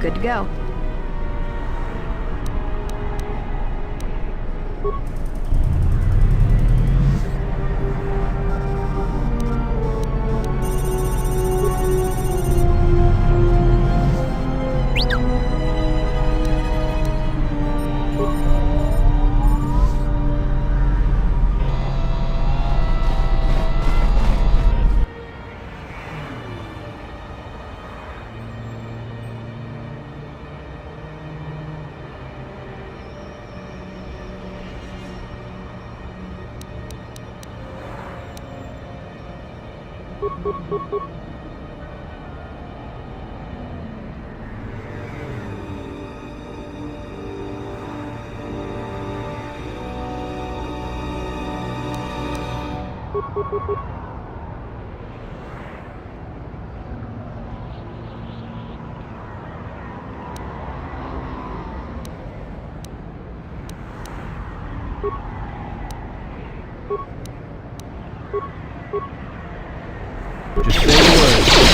Good to go. Just say the word.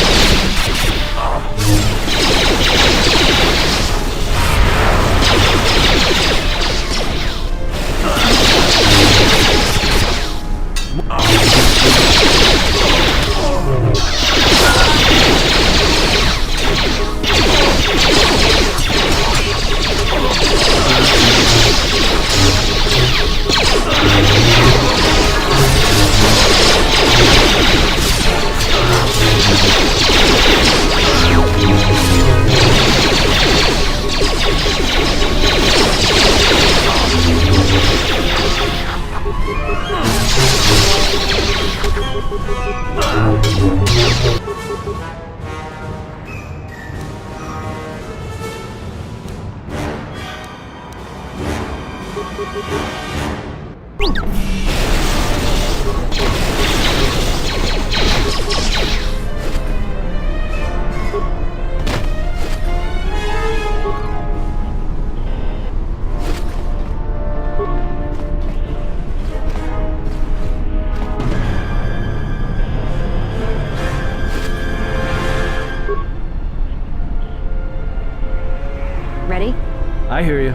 Ready? I hear you.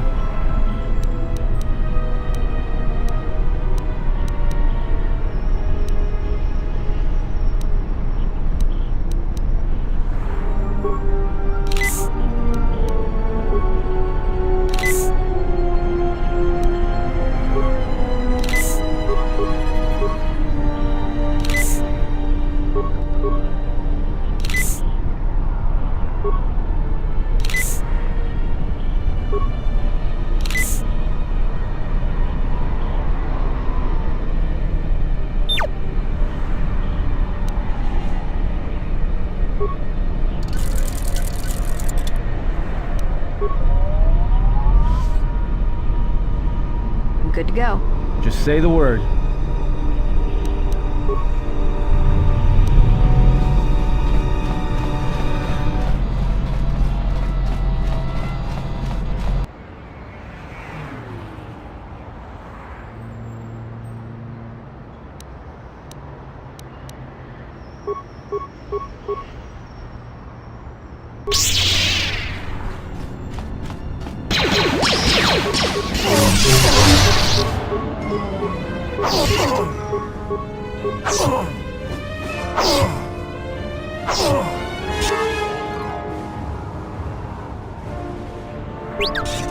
Good to go. Just say the word.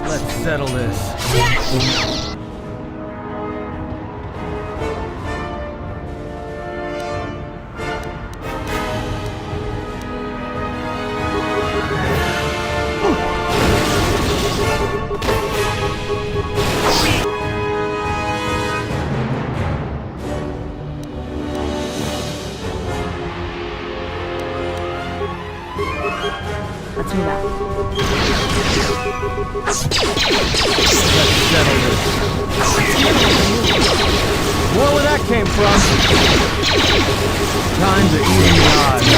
Let's settle this. Let's move out. Let's settle this. More where that came from. Times are evening odds.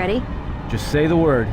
Ready? Just say the word.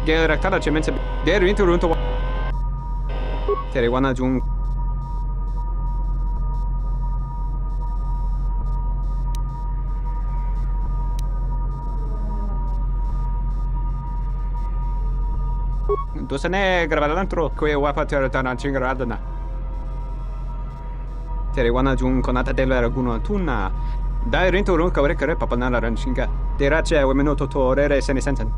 Geraktada cemense der interrunto Terewana jung Dosane gravadantro que wapa teratana chingaradana Terewana jung konata della raguno tuna Dai rintorun kawrekare papanala ranchinga Derace wemenoto torere senesenten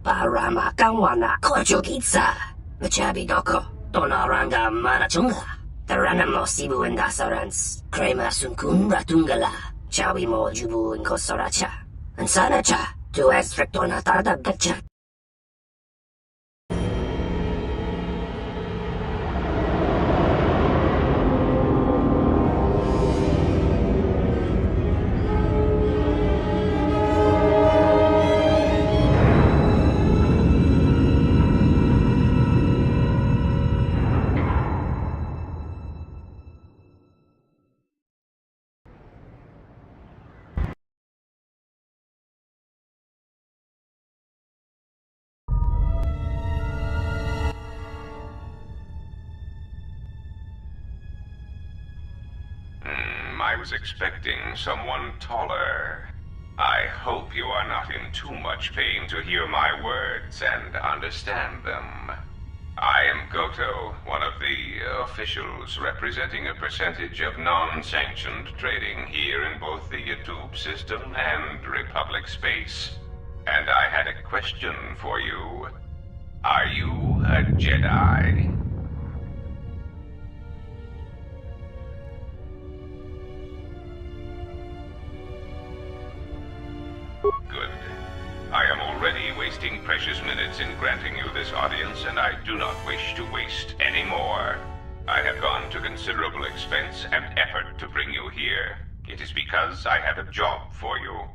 Paramakawana Kochukitsa Machabidoko Tonaranga Manachunga Taranamo Sibu and Dasarans Krema Sunkun Ratungala Chawi Mo Jubu and Kosoracha and Sanacha to Estrictona Tarda Gacha. I was expecting someone taller. I hope you are not in too much pain to hear my words and understand them. I am Goto, one of the officials representing a percentage of non-sanctioned trading here in both the YouTube system and Republic space. And I had a question for you. Are you a Jedi? Good. I am already wasting precious minutes in granting you this audience, and I do not wish to waste any more. I have gone to considerable expense and effort to bring you here. It is because I have a job for you.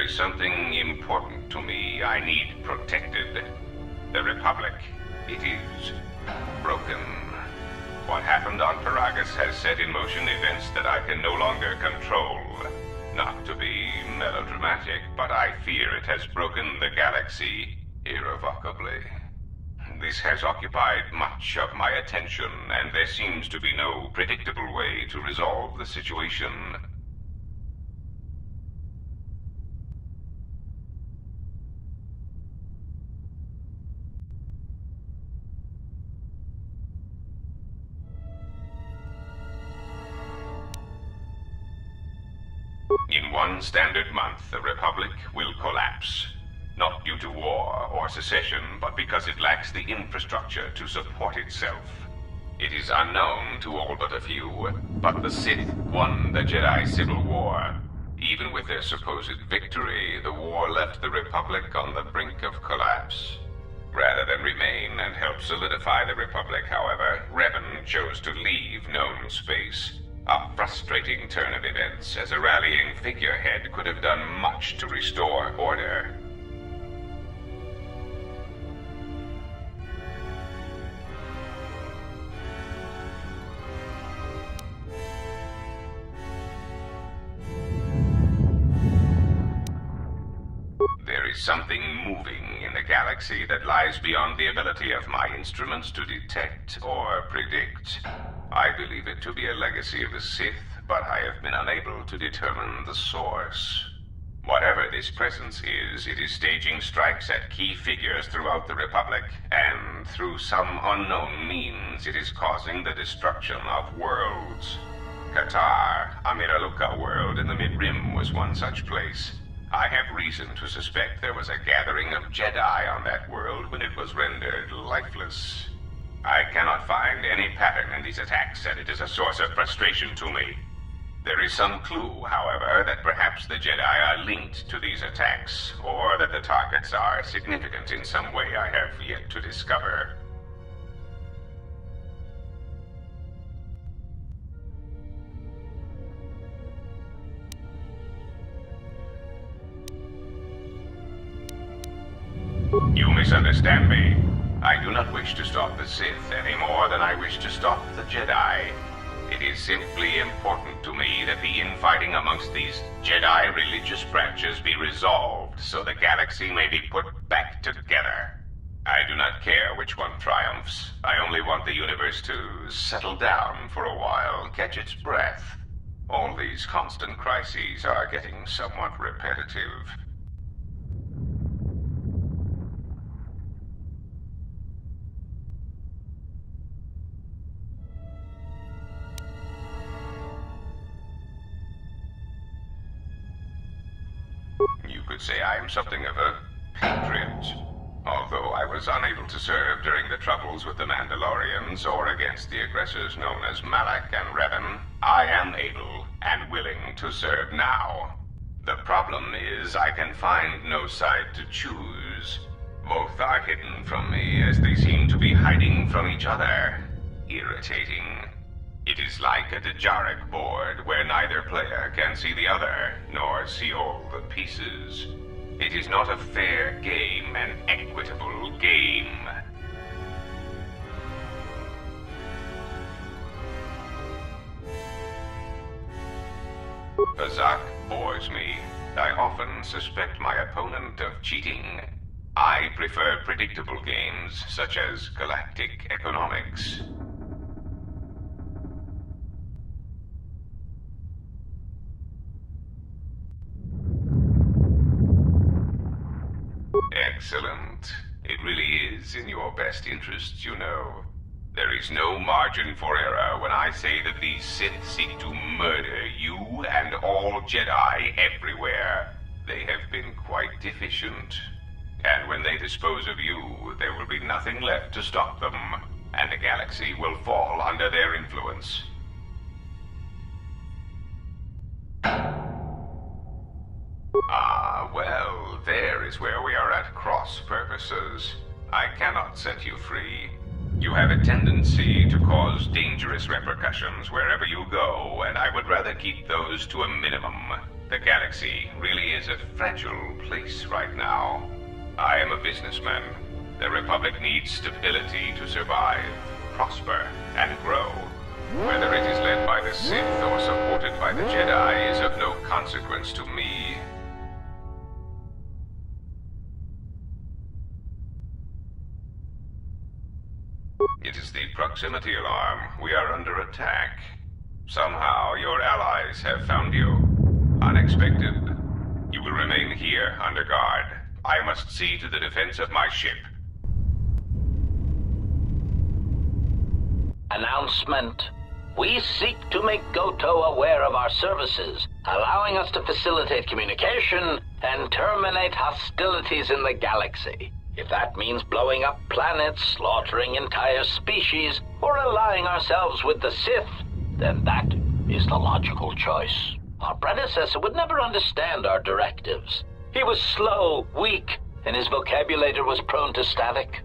There is something important to me I need protected. The Republic. It is broken. What happened on Paragus has set in motion events that I can no longer control. Not to be melodramatic, but I fear it has broken the galaxy irrevocably. This has occupied much of my attention, and there seems to be no predictable way to resolve the situation. In one standard month, the Republic will collapse. Not due to war or secession, but because it lacks the infrastructure to support itself. It is unknown to all but a few, but the Sith won the Jedi Civil War. Even with their supposed victory, the war left the Republic on the brink of collapse. Rather than remain and help solidify the Republic, however, Revan chose to leave known space. A frustrating turn of events, as a rallying figurehead could have done much to restore order. There is something moving in the galaxy that lies beyond the ability of my instruments to detect or predict. I believe it to be a legacy of the Sith, but I have been unable to determine the source. Whatever this presence is, it is staging strikes at key figures throughout the Republic, and through some unknown means, it is causing the destruction of worlds. Qatar, a Miraluka world in the Mid-Rim, was one such place. I have reason to suspect there was a gathering of Jedi on that world when it was rendered lifeless. I cannot find any pattern in these attacks, and it is a source of frustration to me. There is some clue, however, that perhaps the Jedi are linked to these attacks, or that the targets are significant in some way I have yet to discover. You misunderstand me. I do not wish to stop the Sith any more than I wish to stop the Jedi. It is simply important to me that the infighting amongst these Jedi religious branches be resolved so the galaxy may be put back together. I do not care which one triumphs. I only want the universe to settle down for a while, catch its breath. All these constant crises are getting somewhat repetitive. You could say I am something of a patriot. Although I was unable to serve during the troubles with the Mandalorians or against the aggressors known as Malak and Revan, I am able and willing to serve now. The problem is I can find no side to choose. Both are hidden from me as they seem to be hiding from each other. Irritating. It is like a Dejaric board where neither player can see the other, nor see all the pieces. It is not a fair game, an equitable game. Azak bores me. I often suspect my opponent of cheating. I prefer predictable games, such as galactic economics. Excellent. It really is in your best interests, you know. There is no margin for error when I say that these Sith seek to murder you and all Jedi everywhere. They have been quite efficient. And when they dispose of you, there will be nothing left to stop them, and the galaxy will fall under their influence. Ah, well, there is where we are at cross purposes. I cannot set you free. You have a tendency to cause dangerous repercussions wherever you go, and I would rather keep those to a minimum. The galaxy really is a fragile place right now. I am a businessman. The Republic needs stability to survive, prosper, and grow. Whether it is led by the Sith or supported by the Jedi is of no consequence to me. It is the proximity alarm. We are under attack. Somehow your allies have found you. Unexpected. You will remain here under guard. I must see to the defense of my ship. Announcement. We seek to make Goto aware of our services, allowing us to facilitate communication and terminate hostilities in the galaxy. If that means blowing up planets, slaughtering entire species, or allying ourselves with the Sith, then that is the logical choice. Our predecessor would never understand our directives. He was slow, weak, and his vocabulary was prone to static.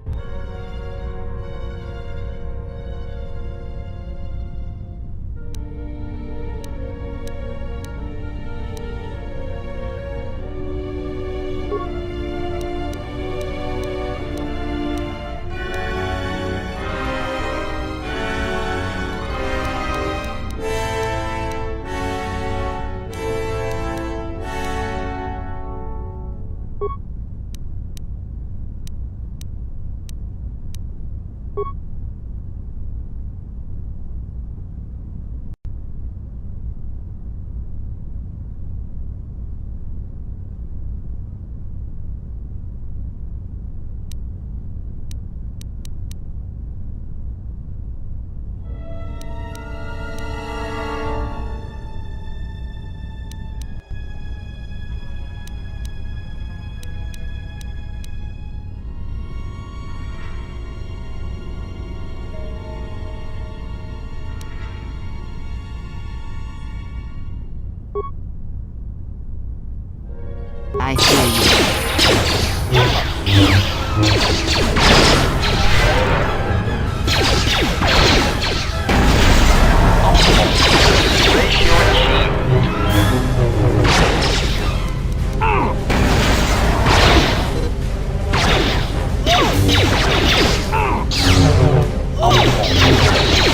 I hear you.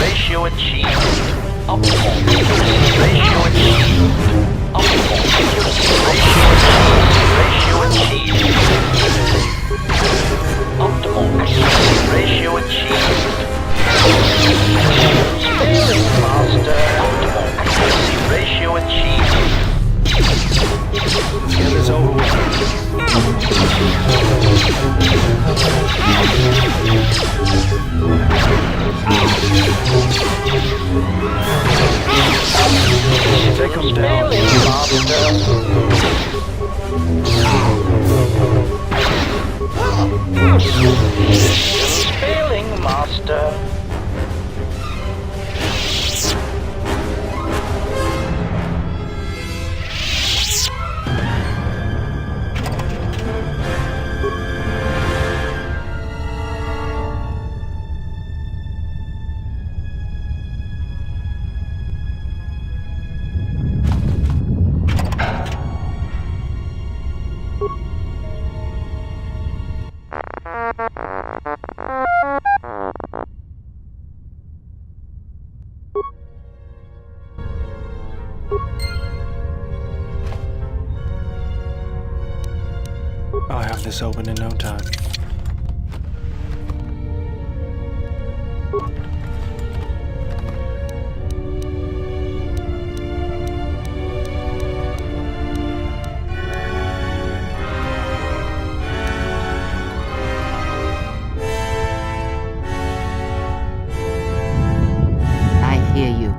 Ratio achieved. Optimal. Ratio achieved. Optimal. Ratio achieved. Optimal. Ratio achieved. Master. Optimal accuracy ratio achieved. Get this over with. Take them down. Failing, Master. I'll have this open in no time. I hear you.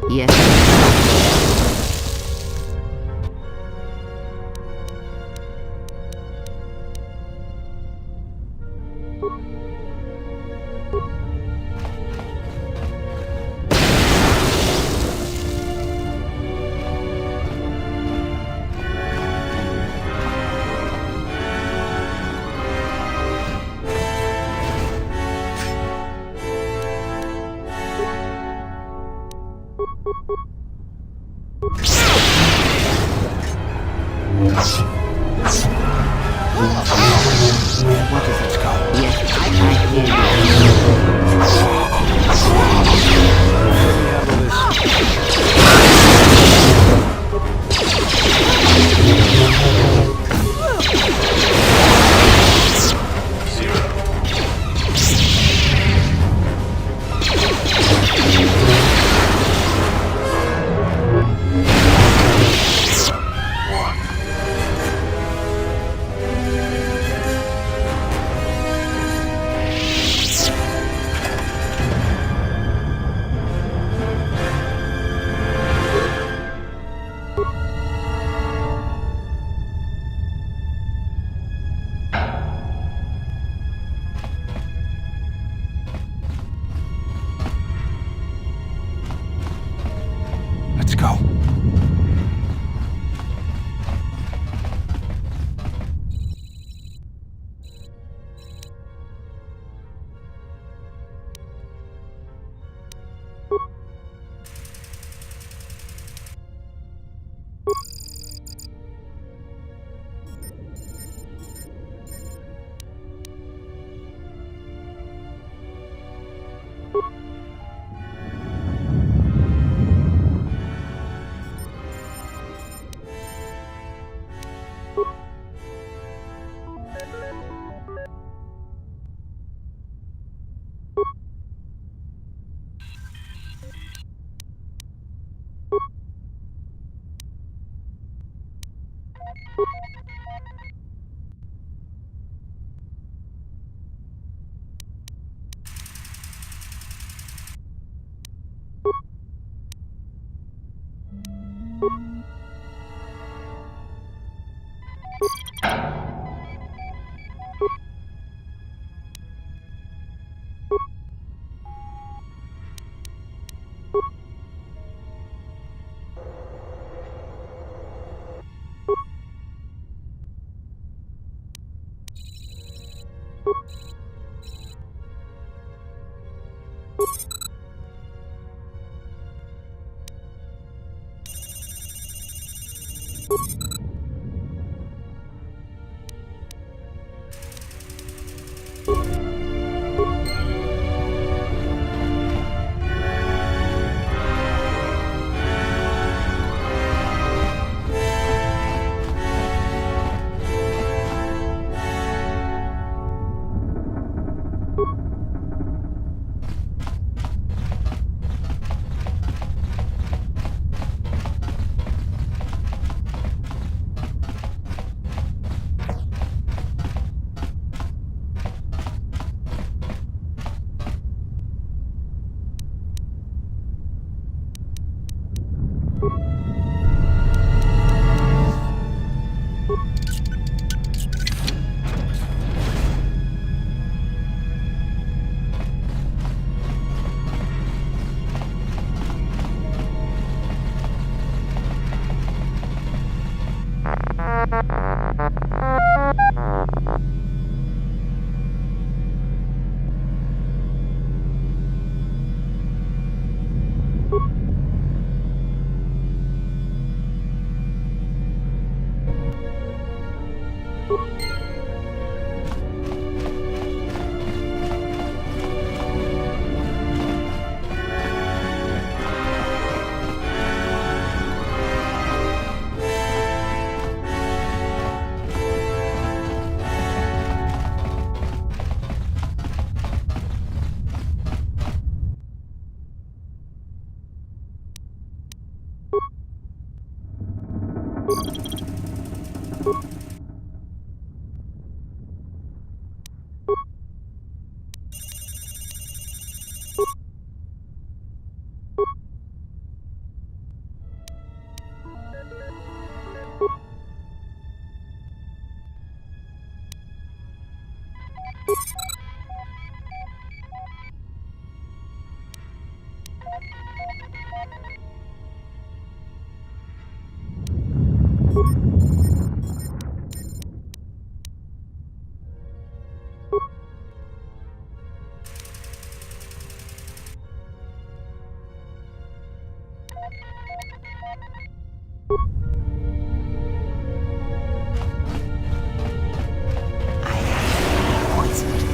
Yes. What is it? Yes, I hear Let's go. I have poisoned.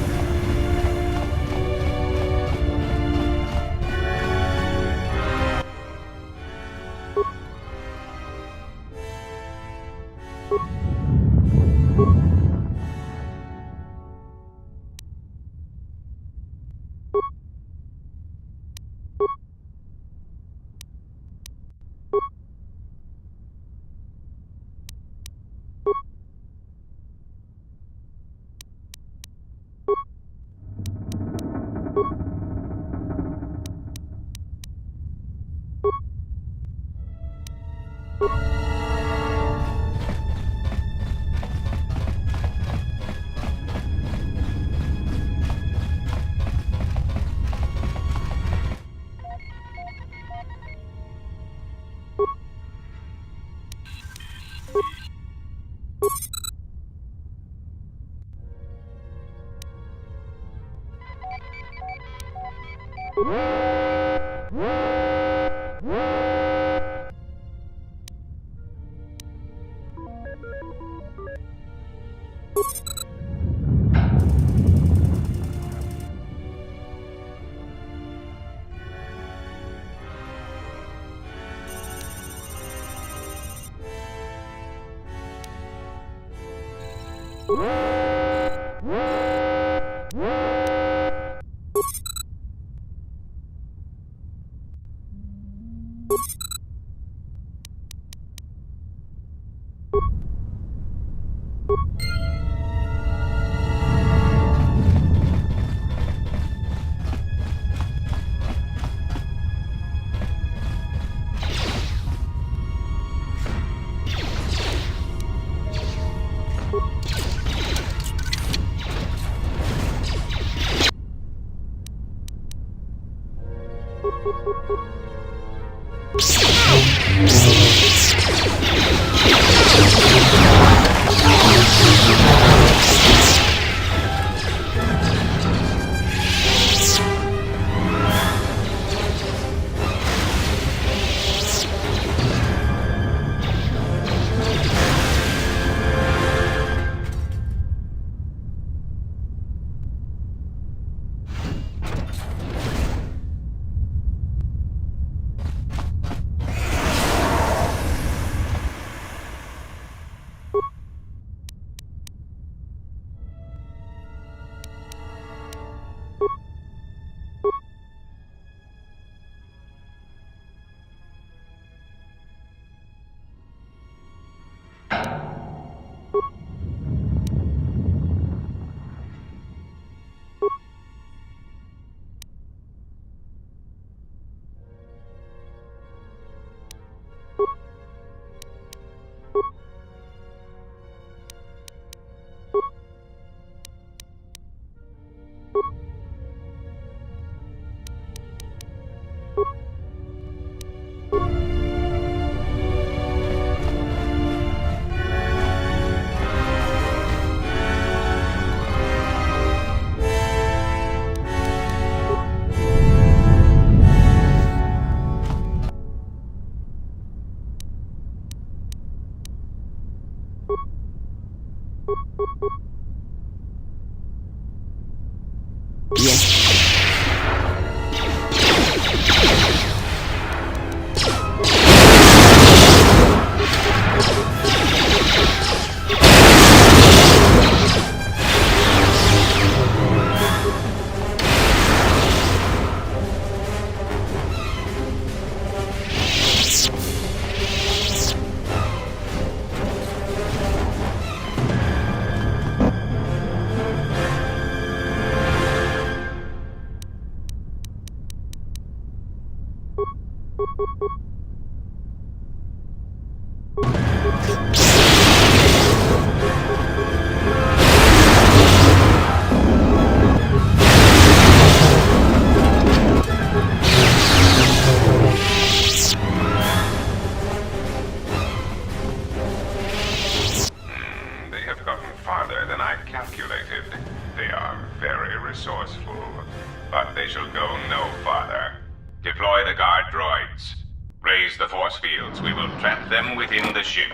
fields, we will trap them within the ship.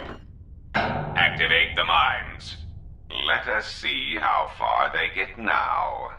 Activate the mines. Let us see how far they get now.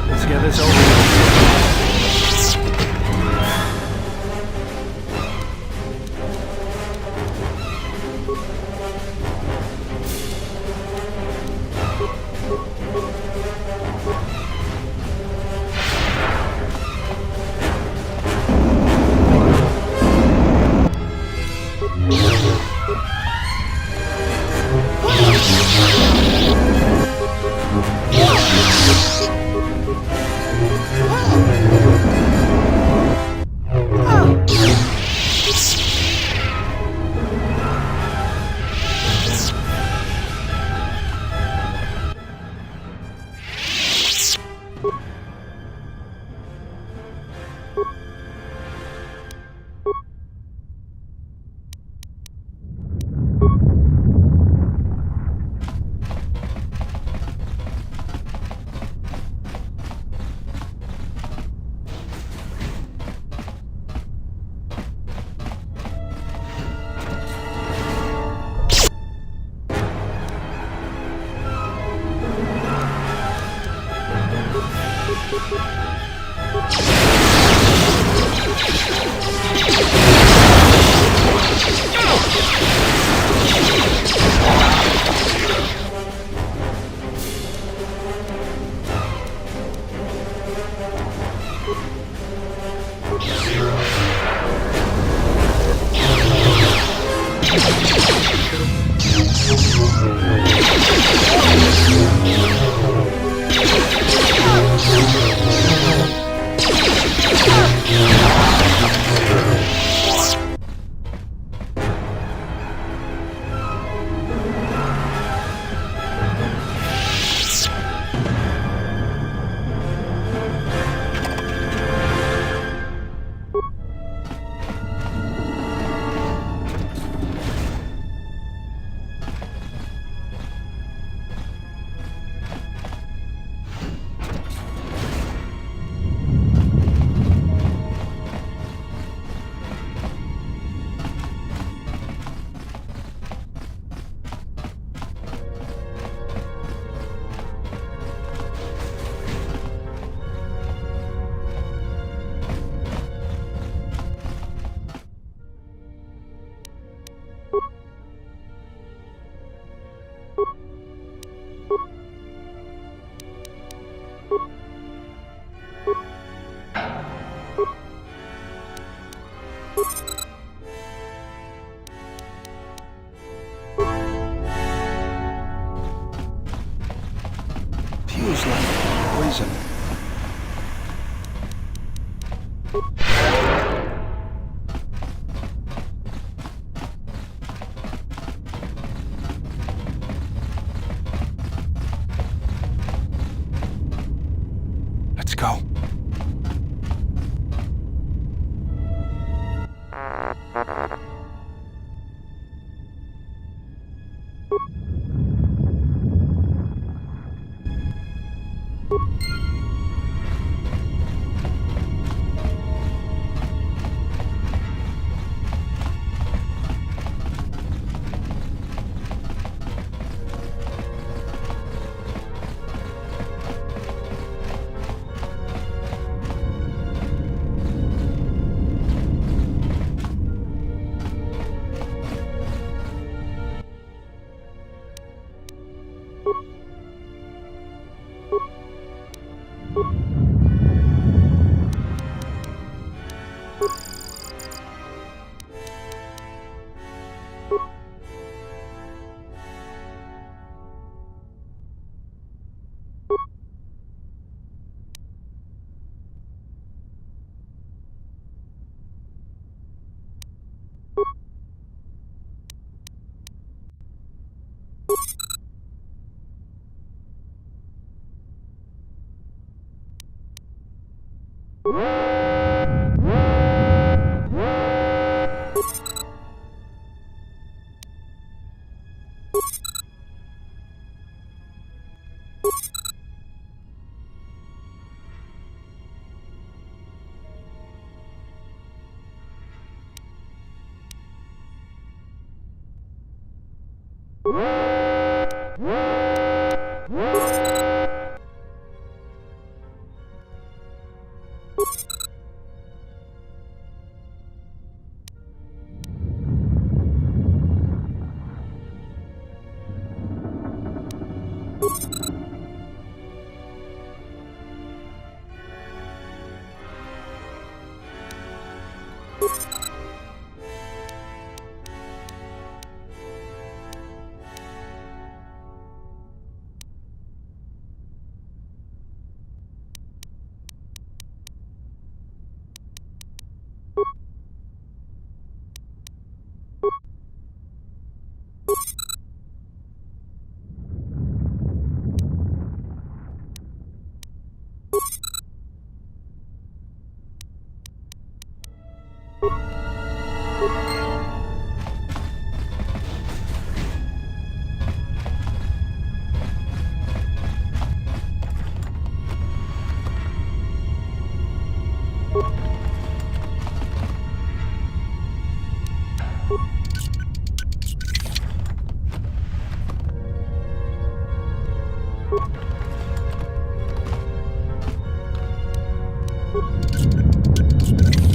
Let's get this over with. Feels like poison. Let's go.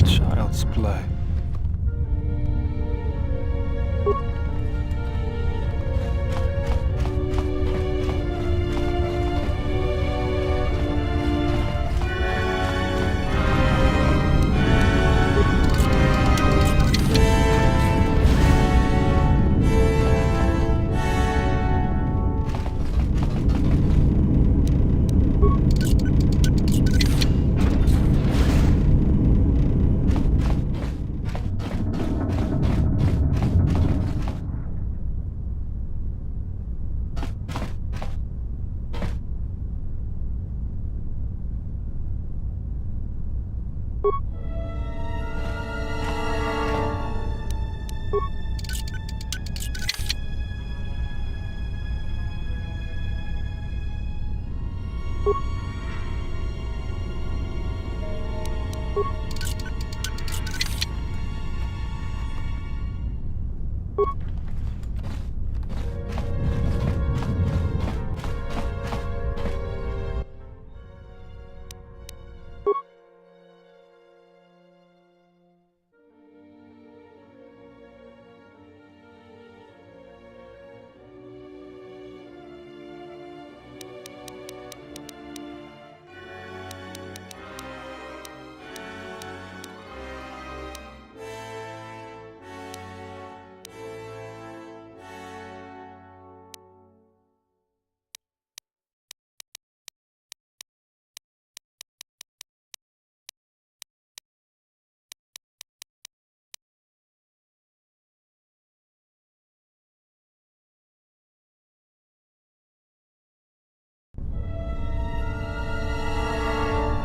Child's play.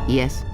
Yes?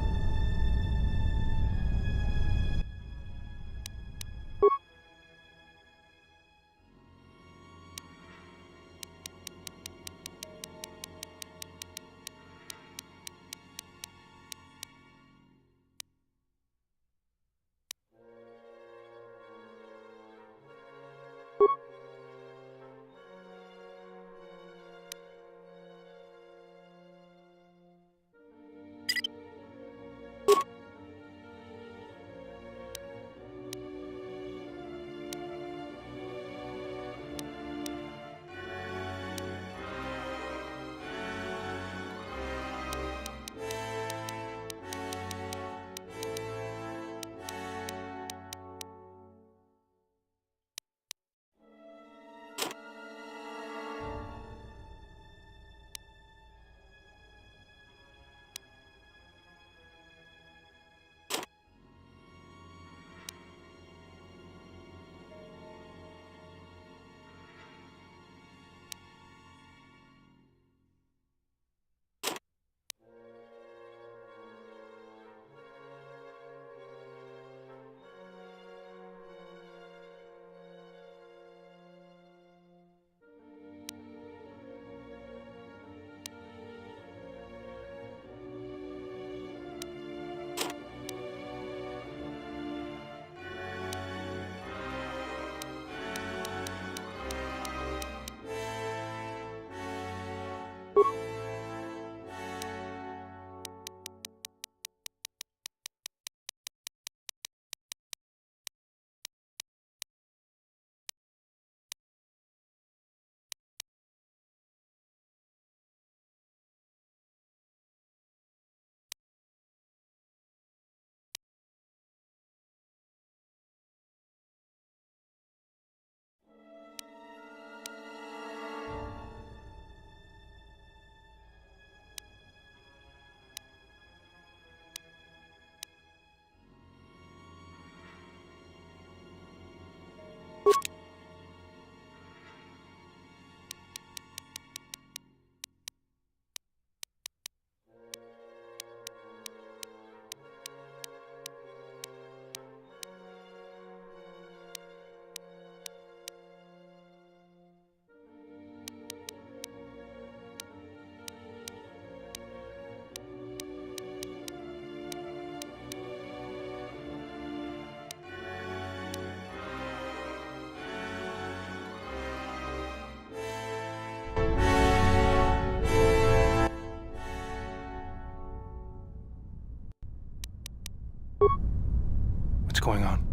going on.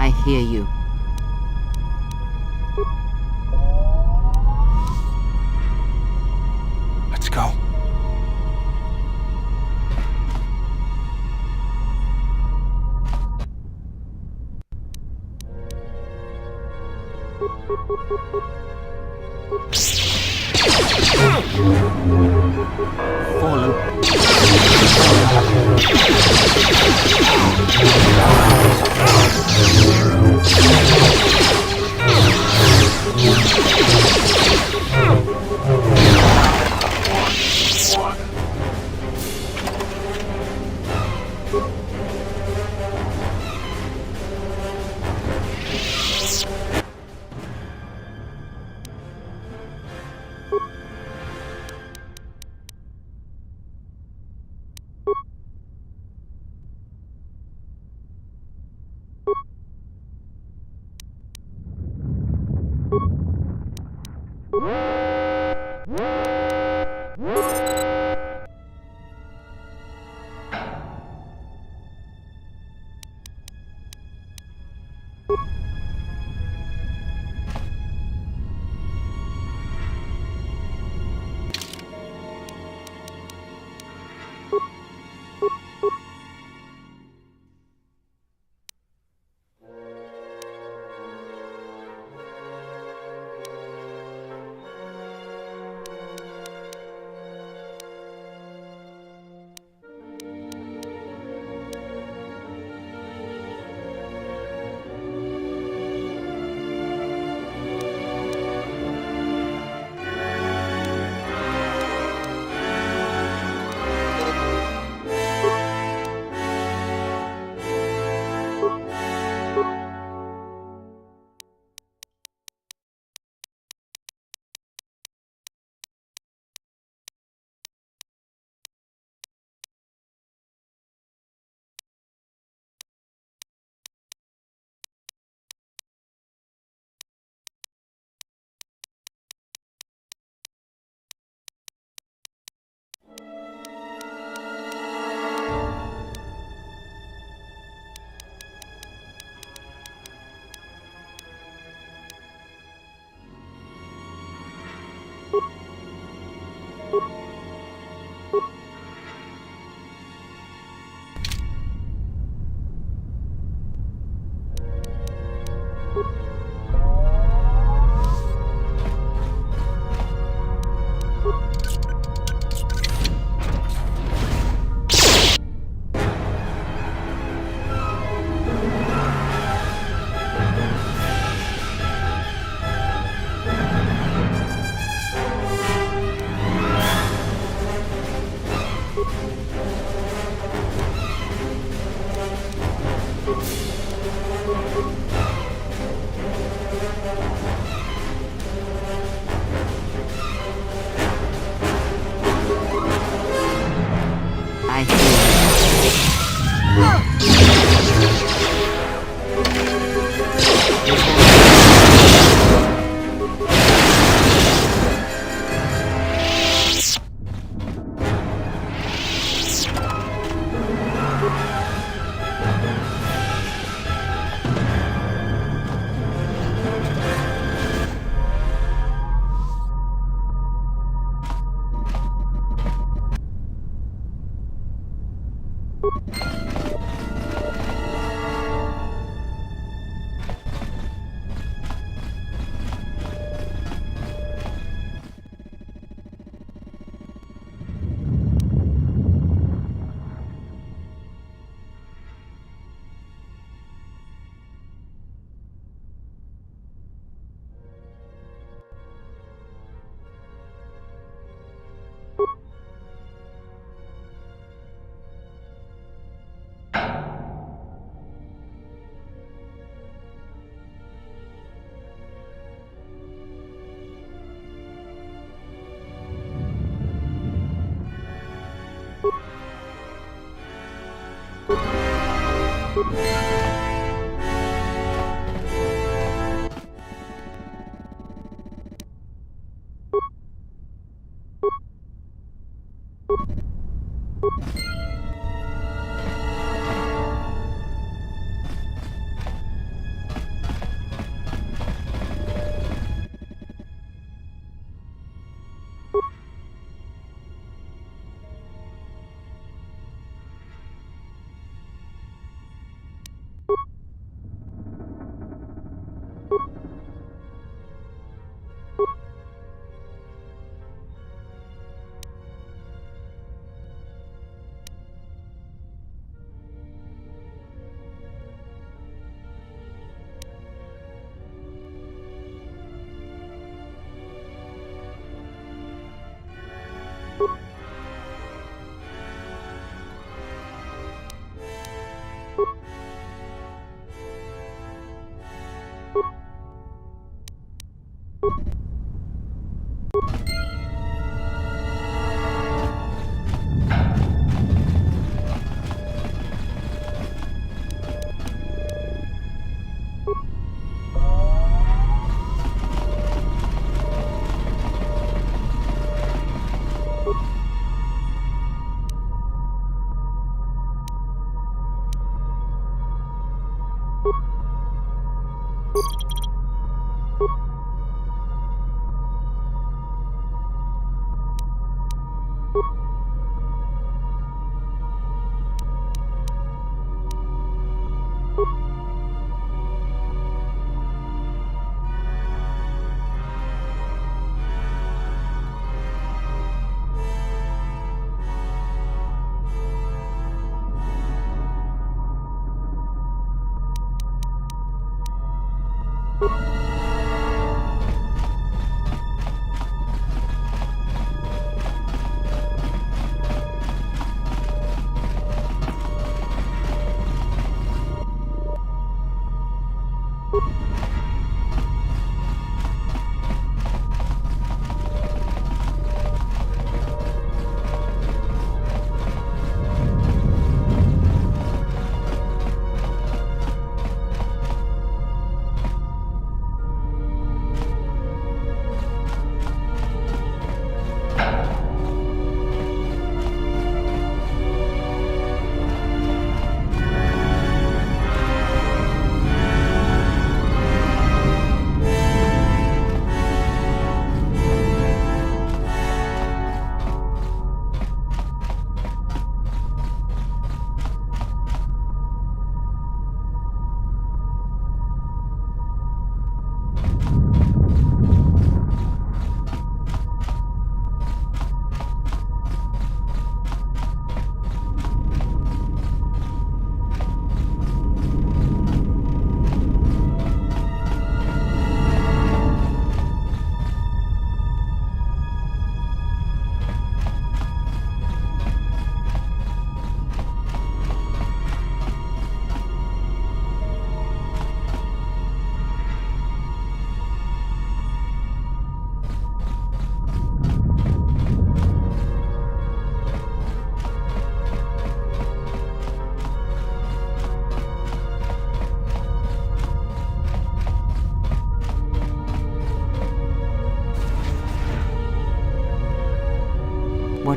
I hear you. Let's go. Follow. I fear.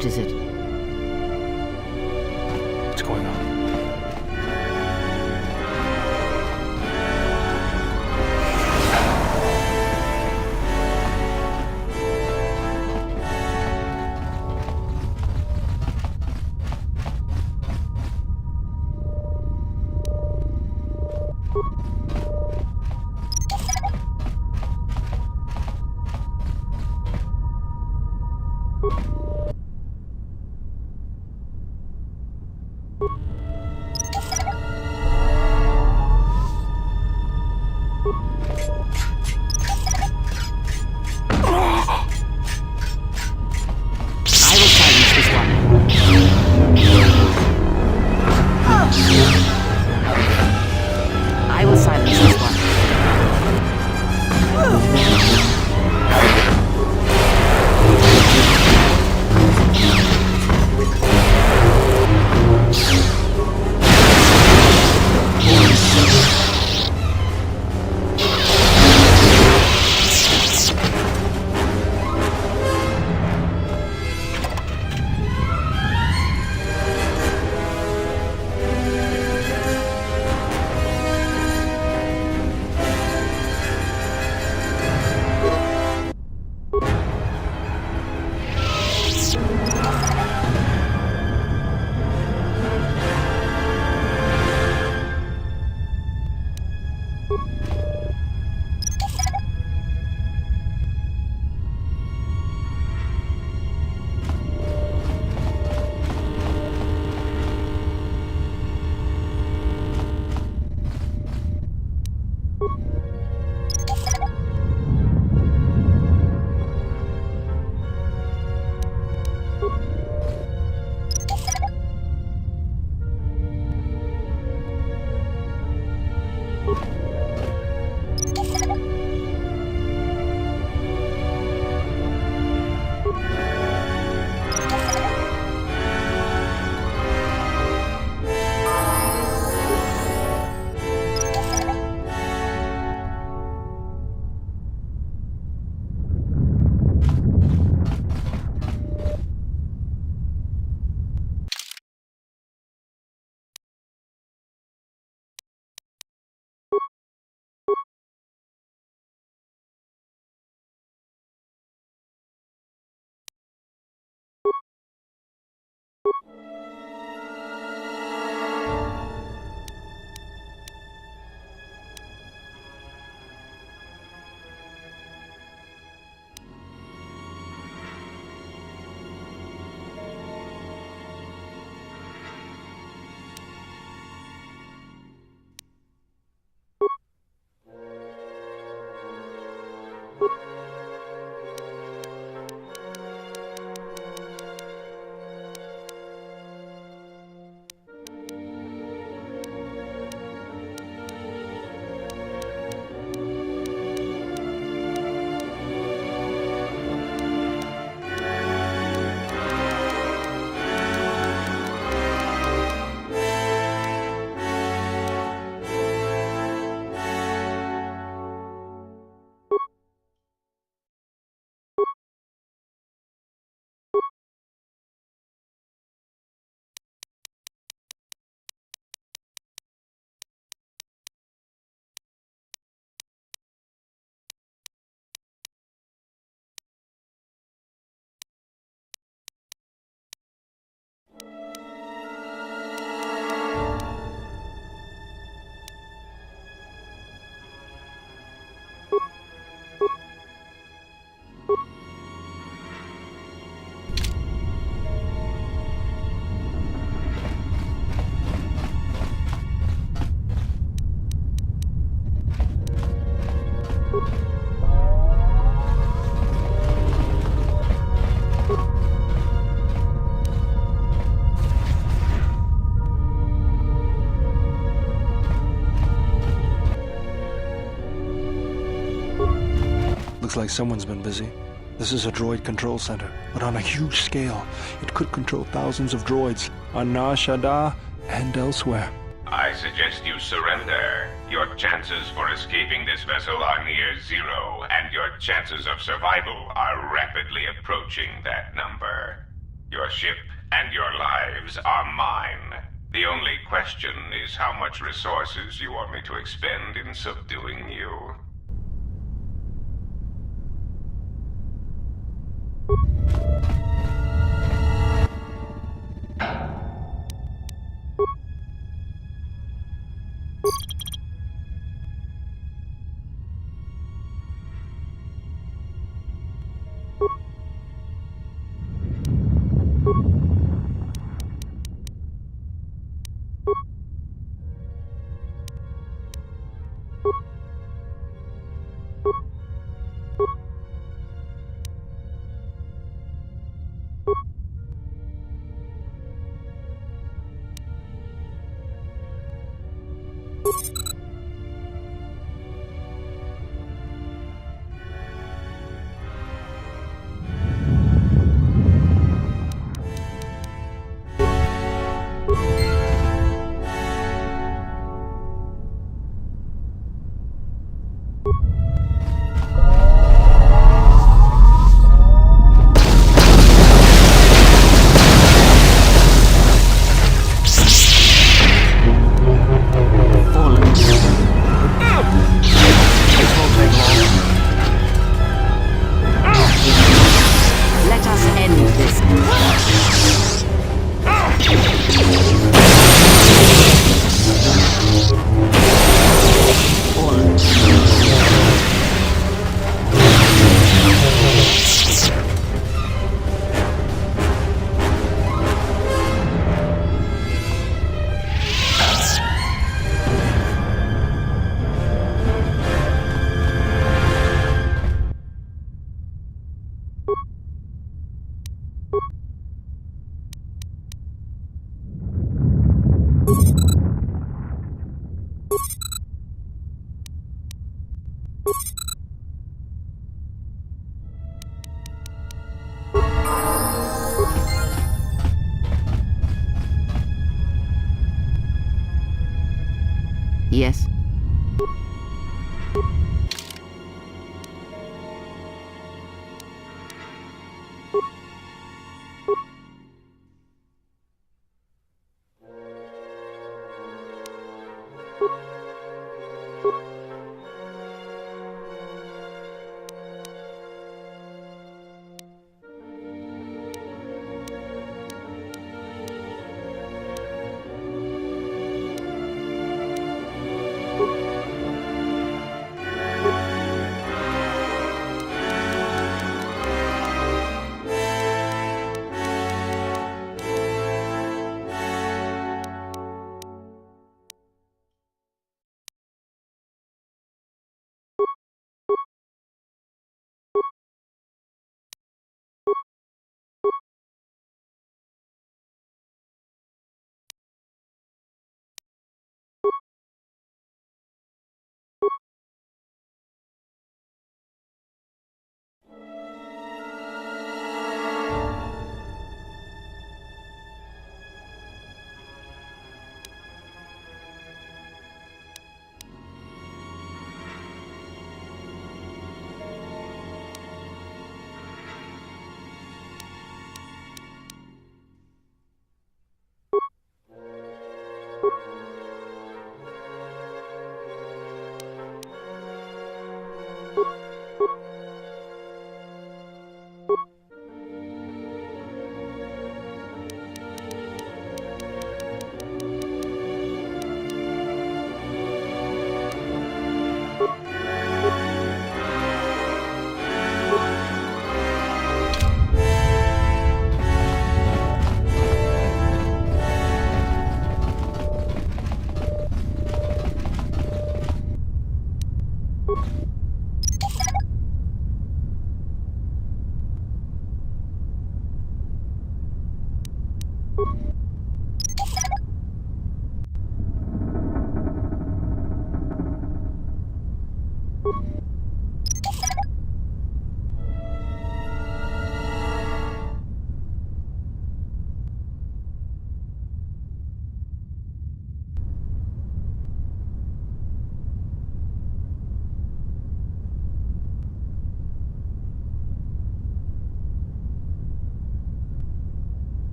What is it? What's going on? I will silence this one. I will silence this one. Looks like someone's been busy. This is a droid control center, but on a huge scale. It could control thousands of droids on Nar Shaddaa and elsewhere. I suggest you surrender. Your chances for escaping this vessel are near zero, and your chances of survival are rapidly approaching that number. Your ship and your lives are mine. The only question is how much resources you want me to expend in subduing you. Let us end this. Yes.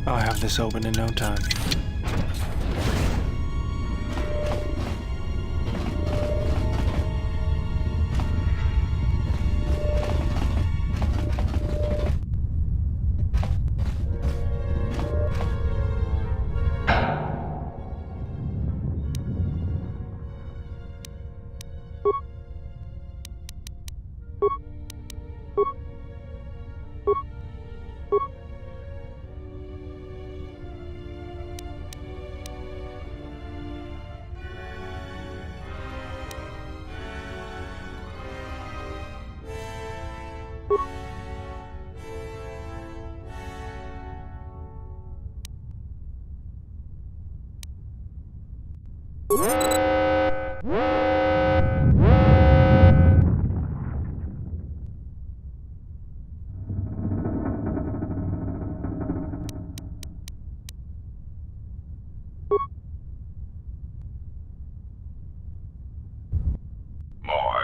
I'll have this open in no time.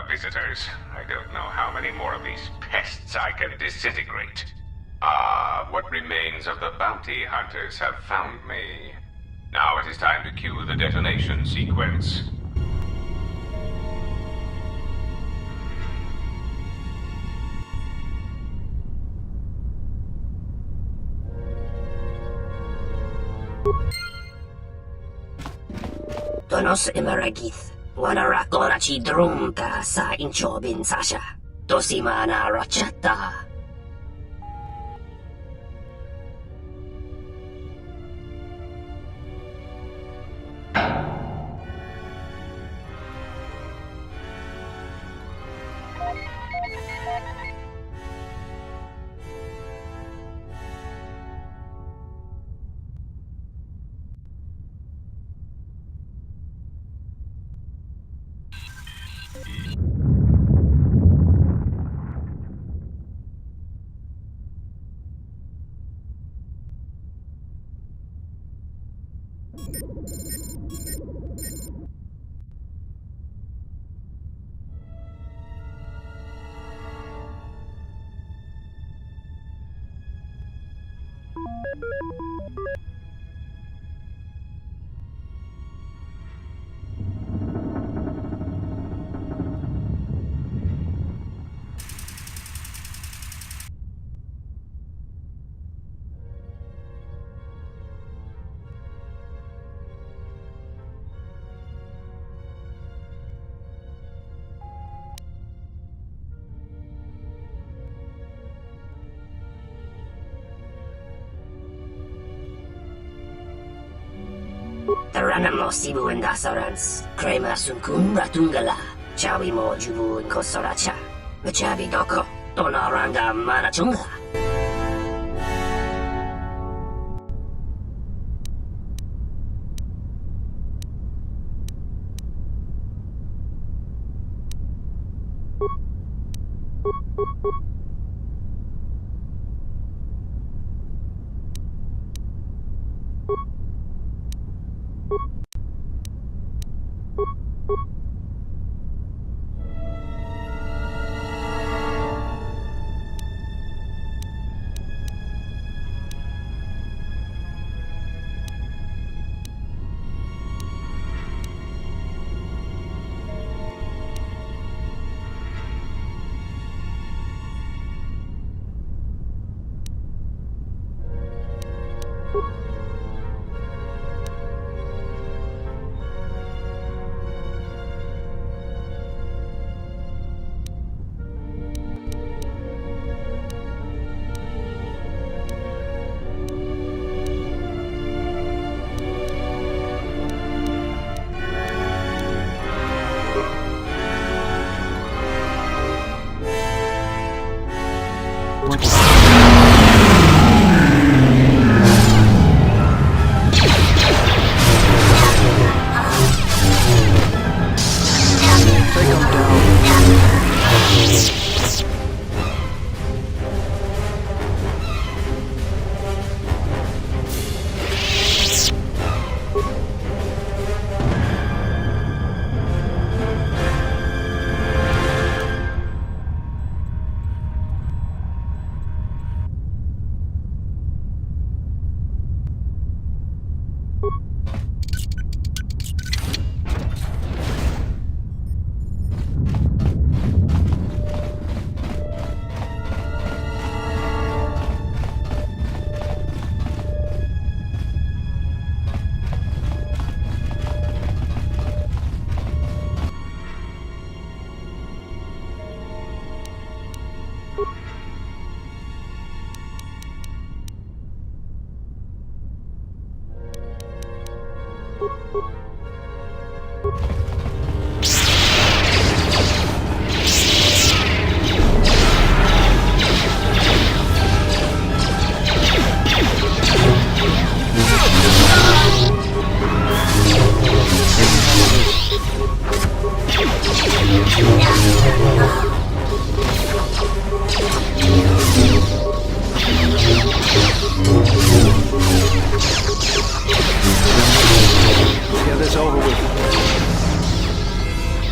Visitors. I don't know how many more of these pests I can disintegrate. What remains of the bounty hunters have found me. Now it is time to cue the detonation sequence. Tonos imaragith. Wanarakorachi drumka sa inchobin sasha. Tosimana rachata. Taranamo sibu endasarans. Krema sunkun ratungala. Chawi mo jubu inkosoracha. Machabi doko. Tonaranga manachunga.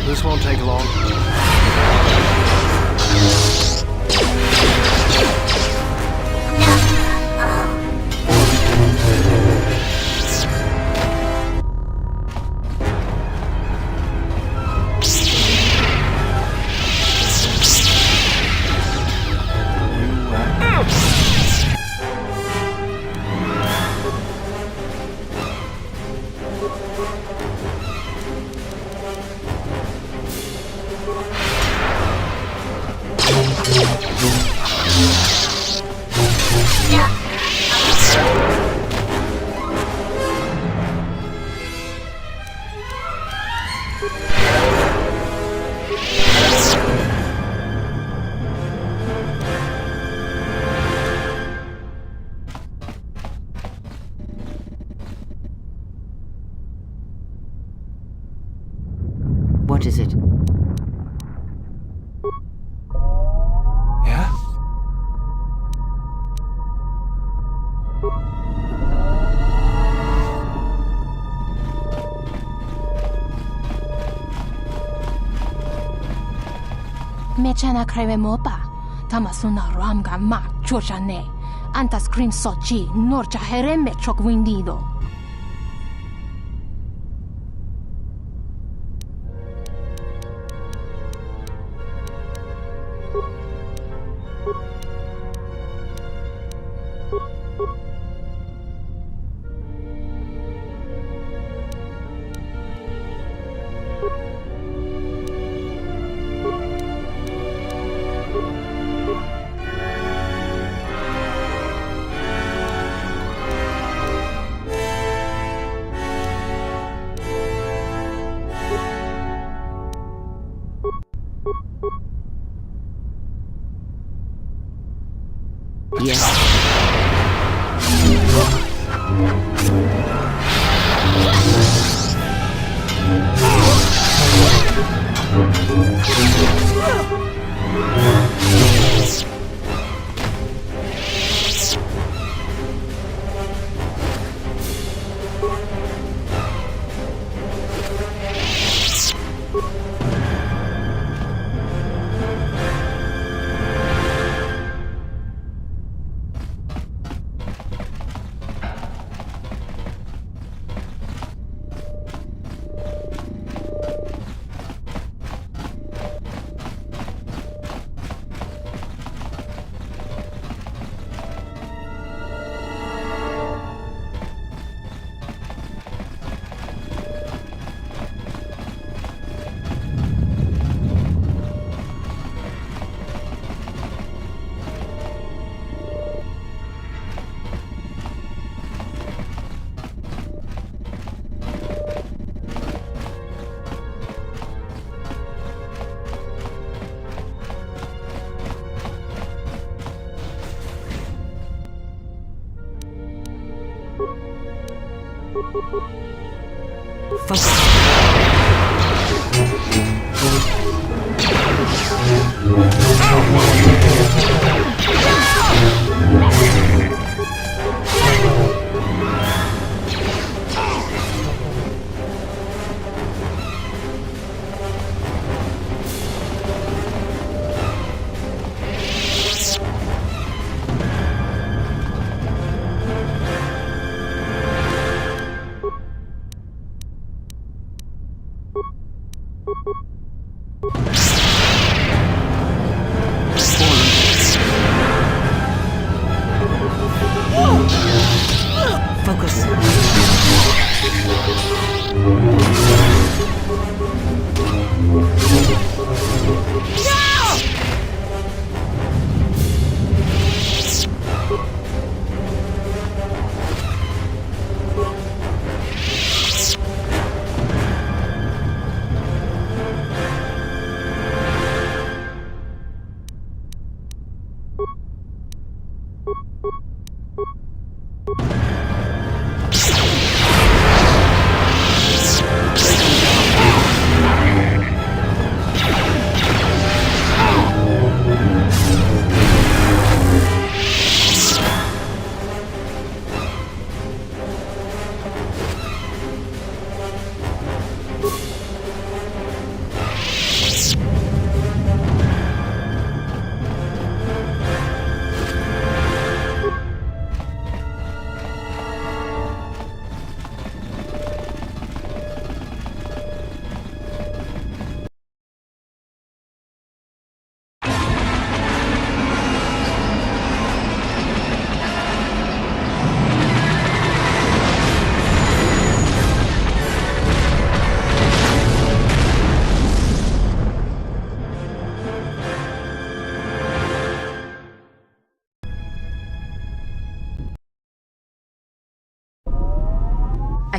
This won't take long. What is it? Yeah? Mechana creve mopa. Tamasuna ramga ma chochane. Anta scream sochi. Norcha hereme chok windido. Yes.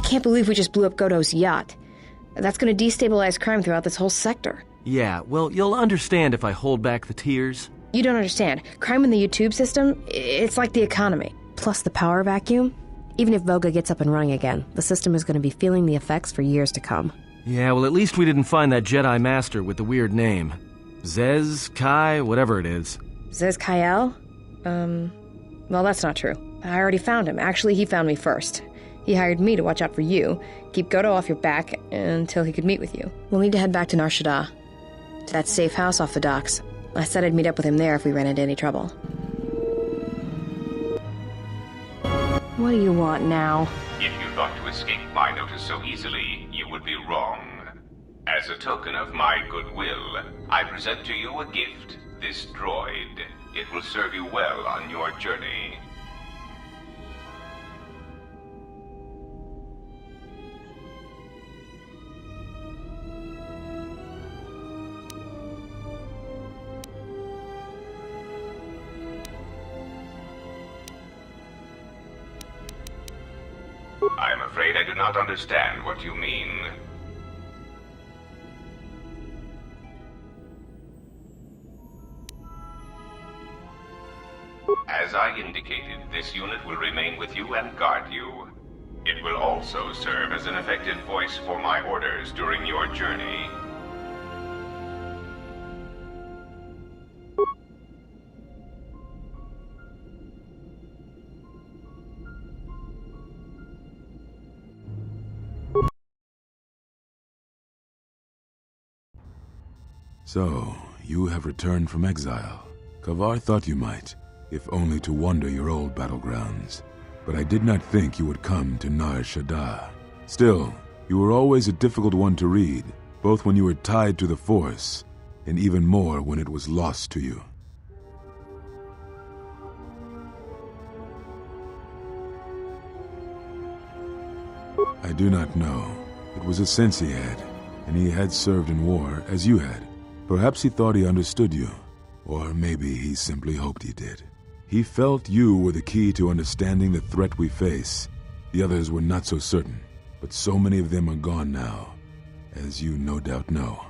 can't believe we just blew up Goto's yacht. That's gonna destabilize crime throughout this whole sector. Yeah, well, you'll understand if I hold back the tears. You don't understand. Crime in the YouTube system, it's like the economy. Plus the power vacuum. Even if Voga gets up and running again, the system is gonna be feeling the effects for years to come. Yeah, well, at least we didn't find that Jedi Master with the weird name. Zez, Kai, whatever it is. Zez Kyle? Well, that's not true. I already found him. Actually, he found me first. He hired me to watch out for you, keep Goto off your back until he could meet with you. We'll need to head back to Nar Shaddaa, to that safe house off the docks. I said I'd meet up with him there if we ran into any trouble. What do you want now? If you thought to escape my notice so easily, you would be wrong. As a token of my goodwill, I present to you a gift, this droid. It will serve you well on your journey. I'm afraid I do not understand what you mean. As I indicated, this unit will remain with you and guard you. It will also serve as an effective voice for my orders during your journey. So, you have returned from exile. Kavar thought you might, if only to wander your old battlegrounds. But I did not think you would come to Nar Shaddaa. Still, you were always a difficult one to read, both when you were tied to the Force, and even more when it was lost to you. I do not know. It was a sense he had, and he had served in war, as you had. Perhaps he thought he understood you, or maybe he simply hoped he did. He felt you were the key to understanding the threat we face. The others were not so certain, but so many of them are gone now, as you no doubt know.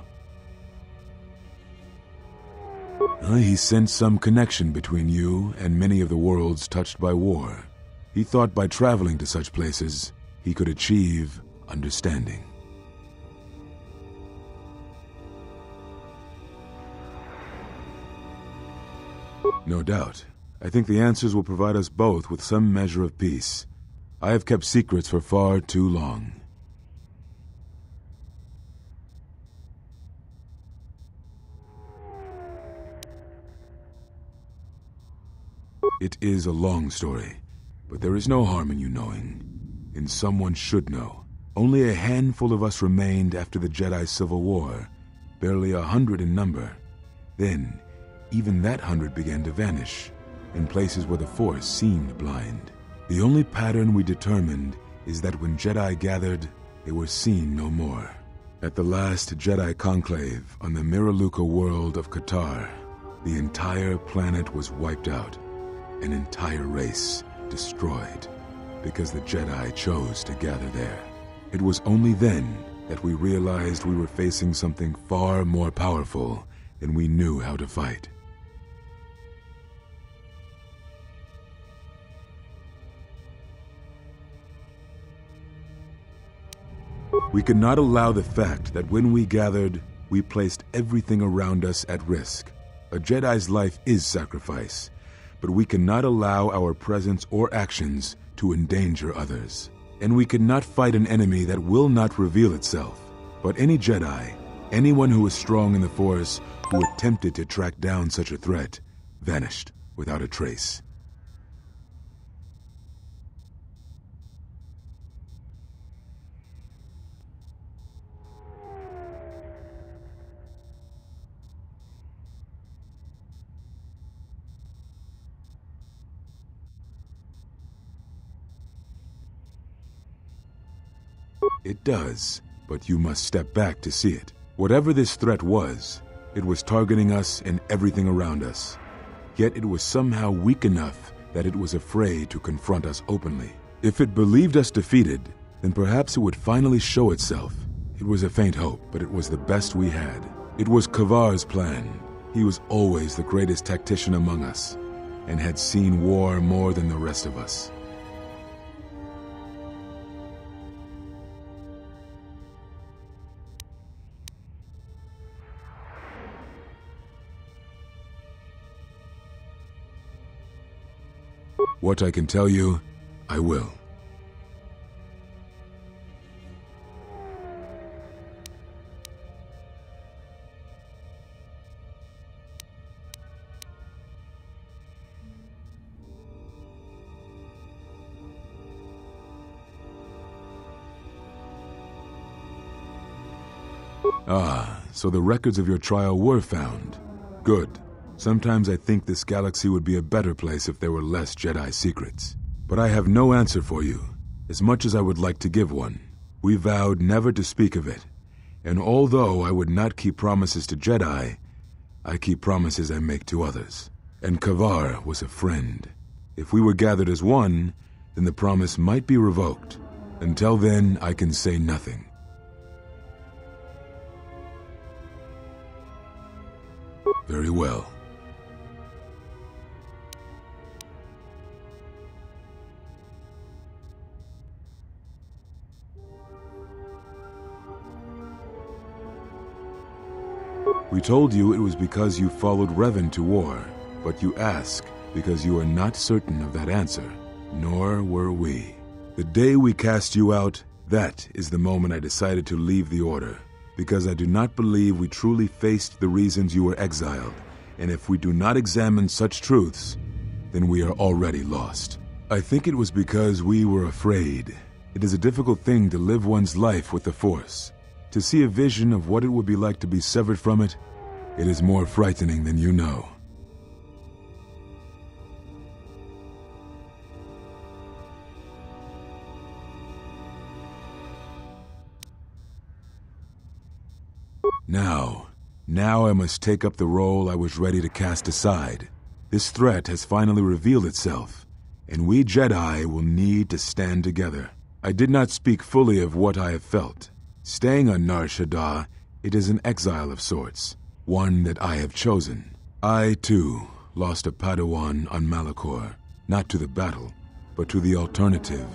He sensed some connection between you and many of the worlds touched by war. He thought by traveling to such places, he could achieve understanding. No doubt. I think the answers will provide us both with some measure of peace. I have kept secrets for far too long. It is a long story, but there is no harm in you knowing. And someone should know. Only a handful of us remained after the Jedi Civil War, barely 100 in number. Then, even that 100 began to vanish, in places where the Force seemed blind. The only pattern we determined is that when Jedi gathered, they were seen no more. At the last Jedi conclave on the Miraluka world of Qatar, the entire planet was wiped out, an entire race destroyed, because the Jedi chose to gather there. It was only then that we realized we were facing something far more powerful than we knew how to fight. We could not allow the fact that when we gathered, we placed everything around us at risk. A Jedi's life is sacrifice, but we cannot allow our presence or actions to endanger others. And we cannot fight an enemy that will not reveal itself. But any Jedi, anyone who is strong in the Force, who attempted to track down such a threat, vanished without a trace. It does, but you must step back to see it. Whatever this threat was, it was targeting us and everything around us. Yet it was somehow weak enough that it was afraid to confront us openly. If it believed us defeated, then perhaps it would finally show itself. It was a faint hope, but it was the best we had. It was Kavar's plan. He was always the greatest tactician among us, and had seen war more than the rest of us. What I can tell you, I will. Ah, so the records of your trial were found. Good. Sometimes I think this galaxy would be a better place if there were less Jedi secrets. But I have no answer for you, as much as I would like to give one. We vowed never to speak of it, and although I would not keep promises to Jedi, I keep promises I make to others. And Kavar was a friend. If we were gathered as one, then the promise might be revoked. Until then, I can say nothing. Very well. We told you it was because you followed Revan to war, but you ask because you are not certain of that answer, nor were we. The day we cast you out, that is the moment I decided to leave the Order, because I do not believe we truly faced the reasons you were exiled, and if we do not examine such truths, then we are already lost. I think it was because we were afraid. It is a difficult thing to live one's life with the Force. To see a vision of what it would be like to be severed from it, it is more frightening than you know. Now I must take up the role I was ready to cast aside. This threat has finally revealed itself, and we Jedi will need to stand together. I did not speak fully of what I have felt. Staying on Nar Shaddaa, it is an exile of sorts, one that I have chosen. I, too, lost a Padawan on Malachor, not to the battle, but to the alternative,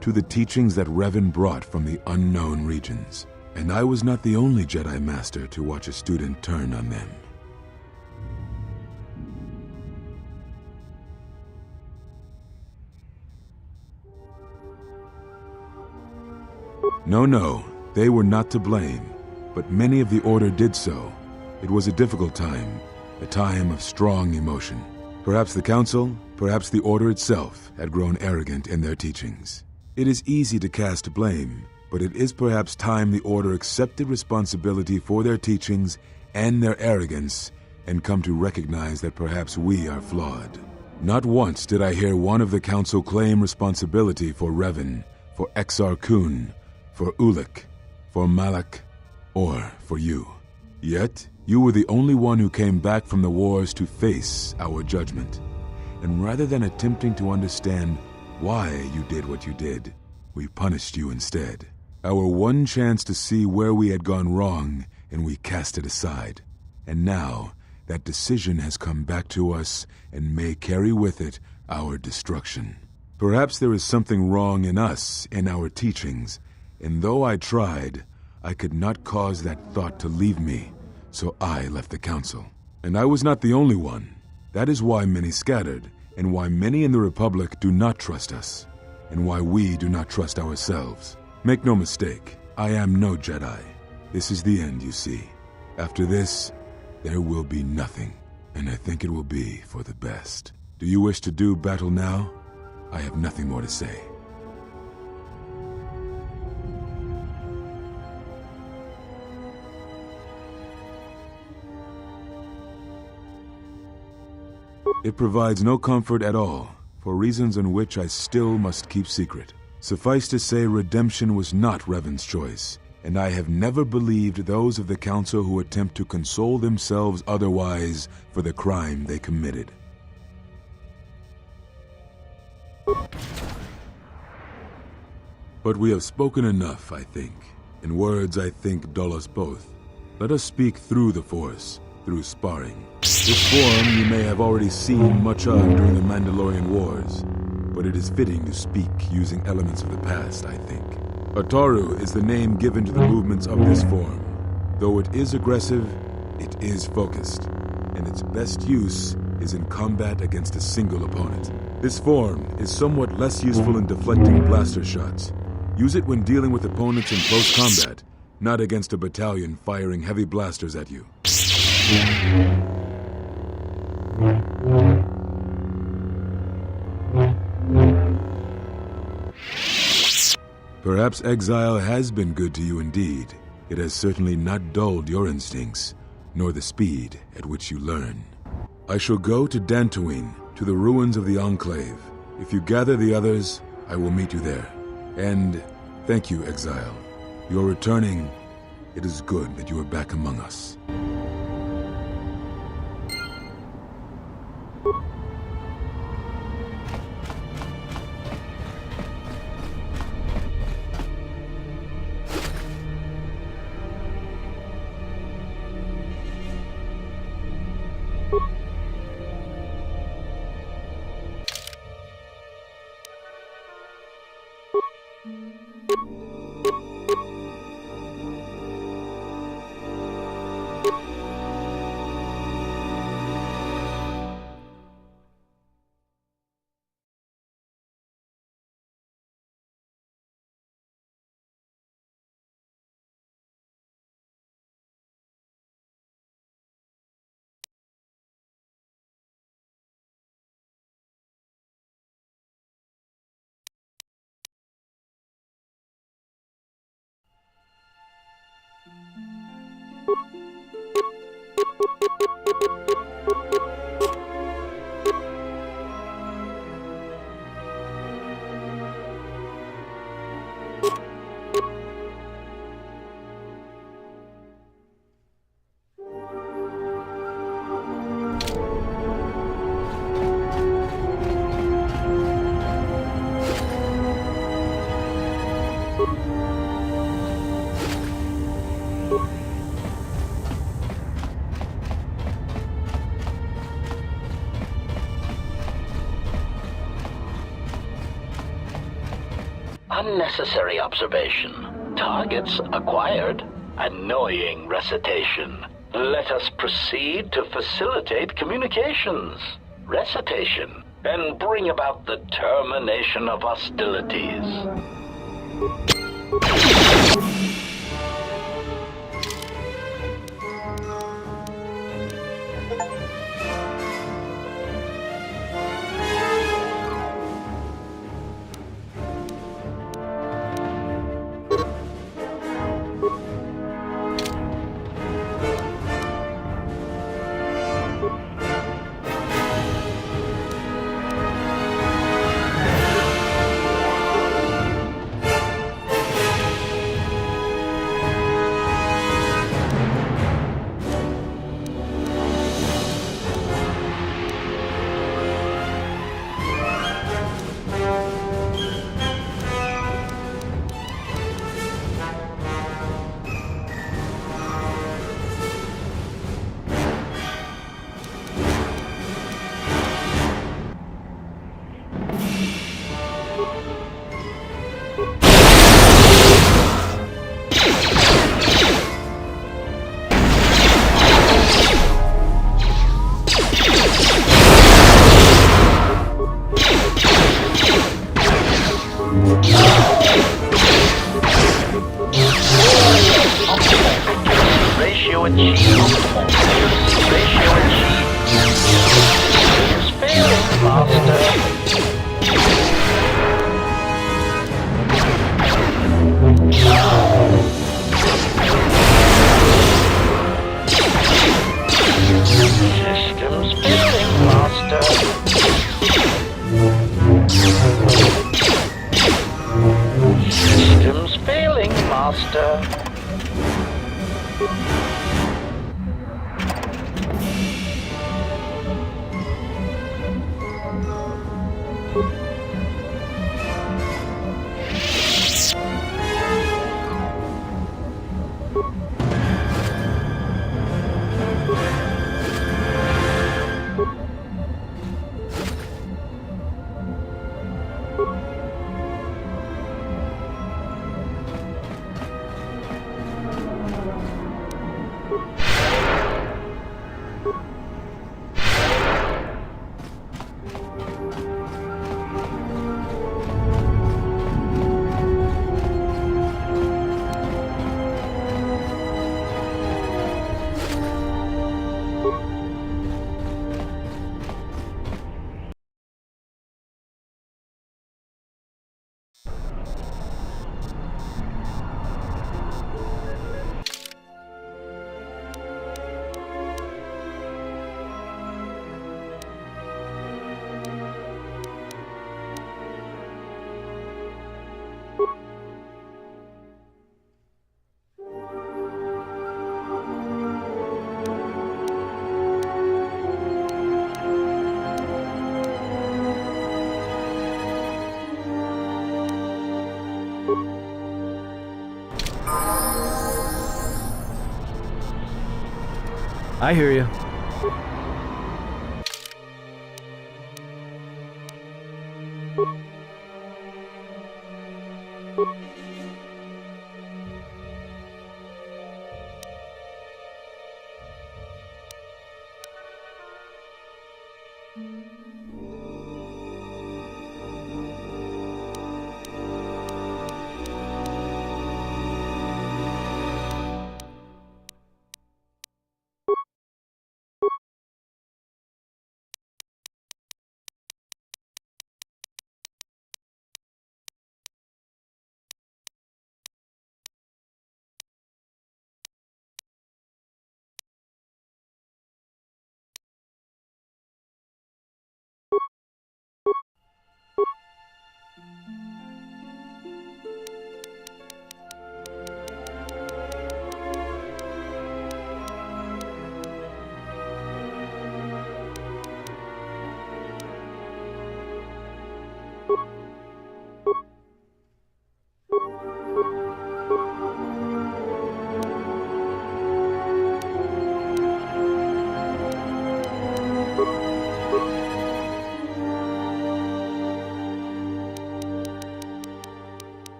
to the teachings that Revan brought from the unknown regions. And I was not the only Jedi Master to watch a student turn on them. No, they were not to blame, but many of the Order did so. It was a difficult time, a time of strong emotion. Perhaps the Council, perhaps the Order itself, had grown arrogant in their teachings. It is easy to cast blame, but it is perhaps time the Order accepted responsibility for their teachings and their arrogance and come to recognize that perhaps we are flawed. Not once did I hear one of the Council claim responsibility for Revan, for Exar Kun, for Ulic, for Malak, or for you. Yet, you were the only one who came back from the wars to face our judgment. And rather than attempting to understand why you did what you did, we punished you instead. Our one chance to see where we had gone wrong, and we cast it aside. And now, that decision has come back to us and may carry with it our destruction. Perhaps there is something wrong in us, in our teachings, and though I tried, I could not cause that thought to leave me, so I left the Council. And I was not the only one. That is why many scattered, and why many in the Republic do not trust us, and why we do not trust ourselves. Make no mistake, I am no Jedi. This is the end, you see. After this, there will be nothing, and I think it will be for the best. Do you wish to do battle now? I have nothing more to say. It provides no comfort at all, for reasons in which I still must keep secret. Suffice to say, redemption was not Revan's choice, and I have never believed those of the Council who attempt to console themselves otherwise for the crime they committed. But we have spoken enough, I think. In words I think dull us both. Let us speak through the Force, through sparring. This form you may have already seen much of during the Mandalorian Wars, but it is fitting to speak using elements of the past, I think. Ataru is the name given to the movements of this form. Though it is aggressive, it is focused, and its best use is in combat against a single opponent. This form is somewhat less useful in deflecting blaster shots. Use it when dealing with opponents in close combat, not against a battalion firing heavy blasters at you. Perhaps Exile has been good to you indeed. It has certainly not dulled your instincts, nor the speed at which you learn. I shall go to Dantooine, to the ruins of the Enclave. If you gather the others, I will meet you there. And thank you, Exile. You're returning. It is good that you are back among us. Unnecessary observation. Targets acquired. Annoying recitation. Let us proceed to facilitate communications. Recitation. And bring about the termination of hostilities. I hear you.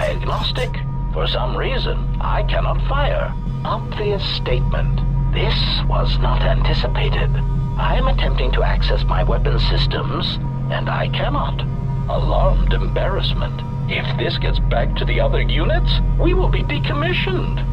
diagnostic. For some reason, I cannot fire. Obvious statement. This was not anticipated. I am attempting to access my weapon systems, and I cannot. Alarmed embarrassment. If this gets back to the other units, we will be decommissioned.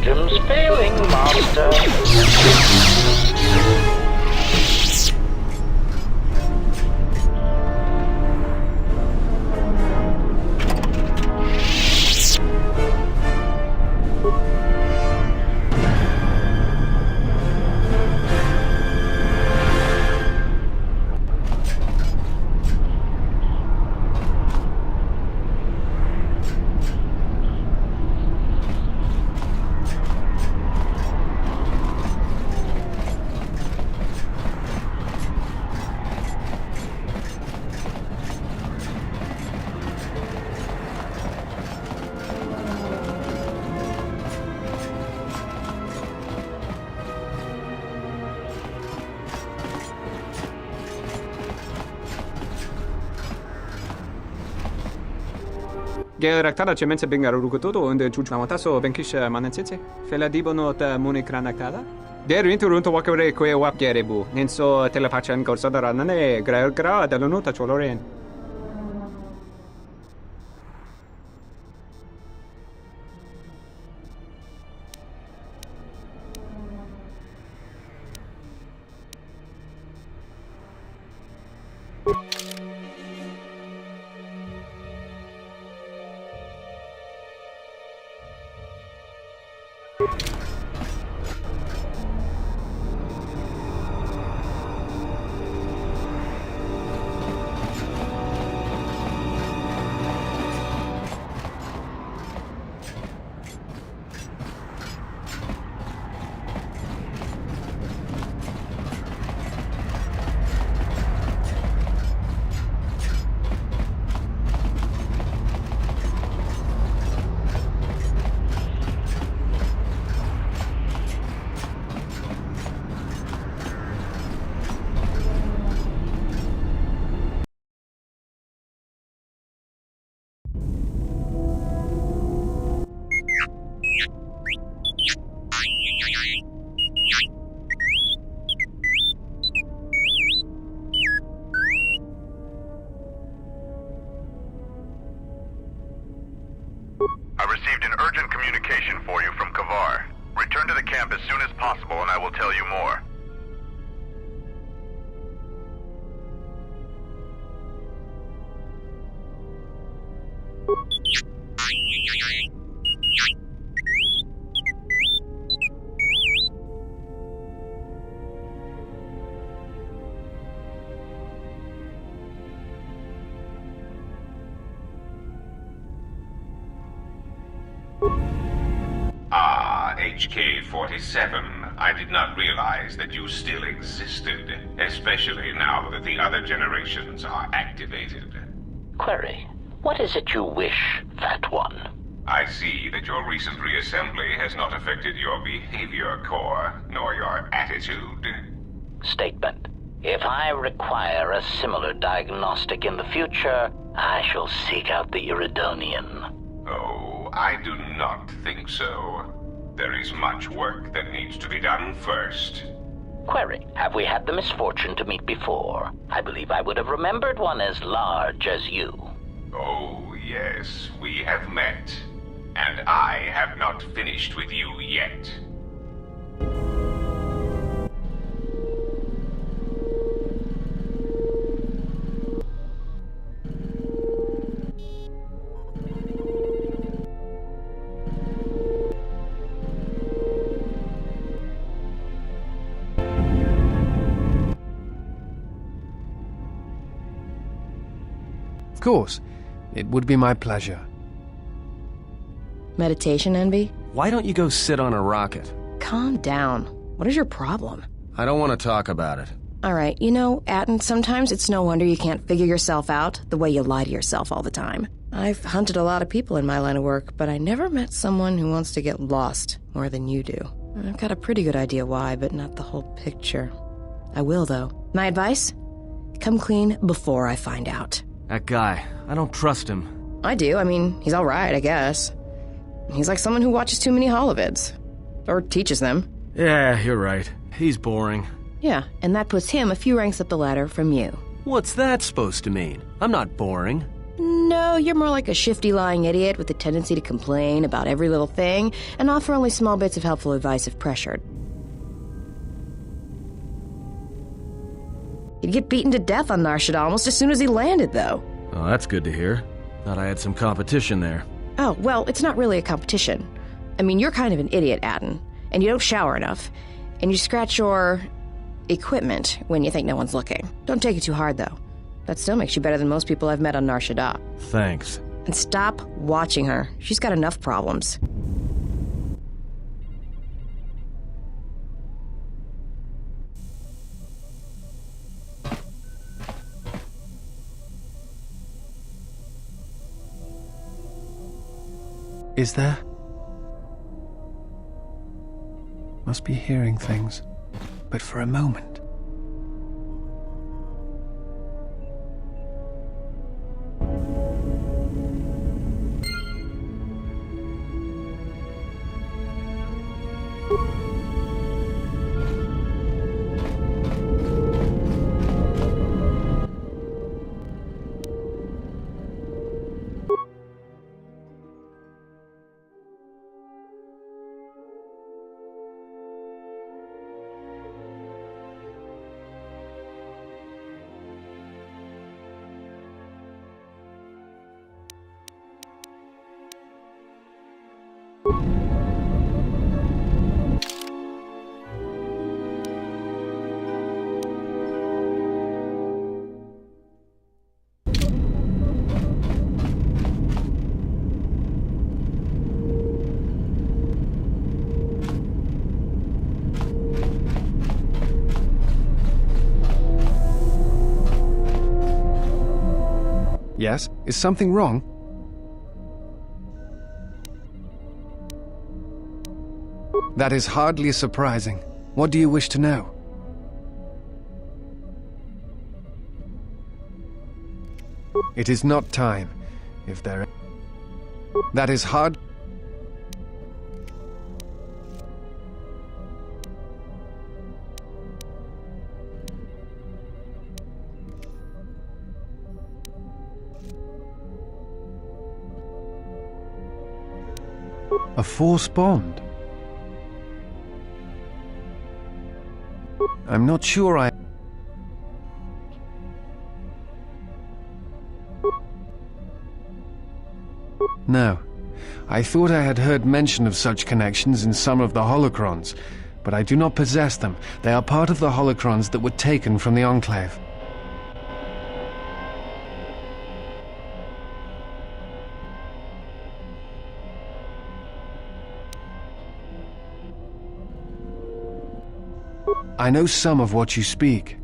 Systems failing, Master. Gerektara cemense bingar rukutodo und juj namataso benkish manensitse. Fela dibonot munikranakala. Der interunto wakare kwe wap gerebu. Nenso telepachan gorsodara nane gra dalunota choloren. I received an urgent communication for you from Kavar. Return to the camp as soon as possible and I will tell you more. HK-47, I did not realize that you still existed, especially now that the other generations are activated. Query, what is it you wish, Fat One? I see that your recent reassembly has not affected your behavior core, nor your attitude. Statement. If I require a similar diagnostic in the future, I shall seek out the Iridonian. Oh, I do not think so. There is much work that needs to be done first. Query, have we had the misfortune to meet before? I believe I would have remembered one as large as you. Oh, yes, we have met. And I have not finished with you yet. Of course. It would be my pleasure. Meditation envy? Why don't you go sit on a rocket? Calm down. What is your problem? I don't want to talk about it. Alright, you know, Atten, sometimes it's no wonder you can't figure yourself out the way you lie to yourself all the time. I've hunted a lot of people in my line of work, but I never met someone who wants to get lost more than you do. I've got a pretty good idea why, but not the whole picture. I will, though. My advice? Come clean before I find out. That guy, I don't trust him. I do. I mean, he's alright, I guess. He's like someone who watches too many holovids. Or teaches them. Yeah, you're right. He's boring. Yeah, and that puts him a few ranks up the ladder from you. What's that supposed to mean? I'm not boring. No, you're more like a shifty, lying idiot with a tendency to complain about every little thing and offer only small bits of helpful advice if pressured. He'd get beaten to death on Nar Shaddaa almost as soon as he landed, though. Oh, that's good to hear. Thought I had some competition there. Oh, well, it's not really a competition. I mean, you're kind of an idiot, Aden, and you don't shower enough, and you scratch your equipment when you think no one's looking. Don't take it too hard, though. That still makes you better than most people I've met on Nar Shaddaa. Thanks. And stop watching her. She's got enough problems. Is there? Must be hearing things. But for a moment. Yes? Is something wrong? That is hardly surprising. What do you wish to know? It is not time. If there... That is hard... A force bond? I'm not sure I... No. I thought I had heard mention of such connections in some of the holocrons, but I do not possess them. They are part of the holocrons that were taken from the Enclave. I know some of what you speak.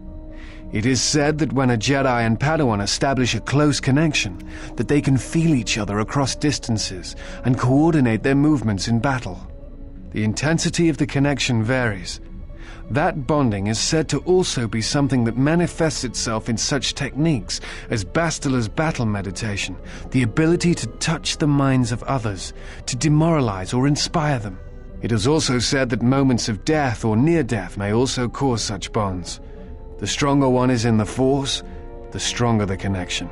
It is said that when a Jedi and Padawan establish a close connection, that they can feel each other across distances and coordinate their movements in battle. The intensity of the connection varies. That bonding is said to also be something that manifests itself in such techniques as Bastila's battle meditation, the ability to touch the minds of others, to demoralize or inspire them. It is also said that moments of death or near death may also cause such bonds. The stronger one is in the Force, the stronger the connection.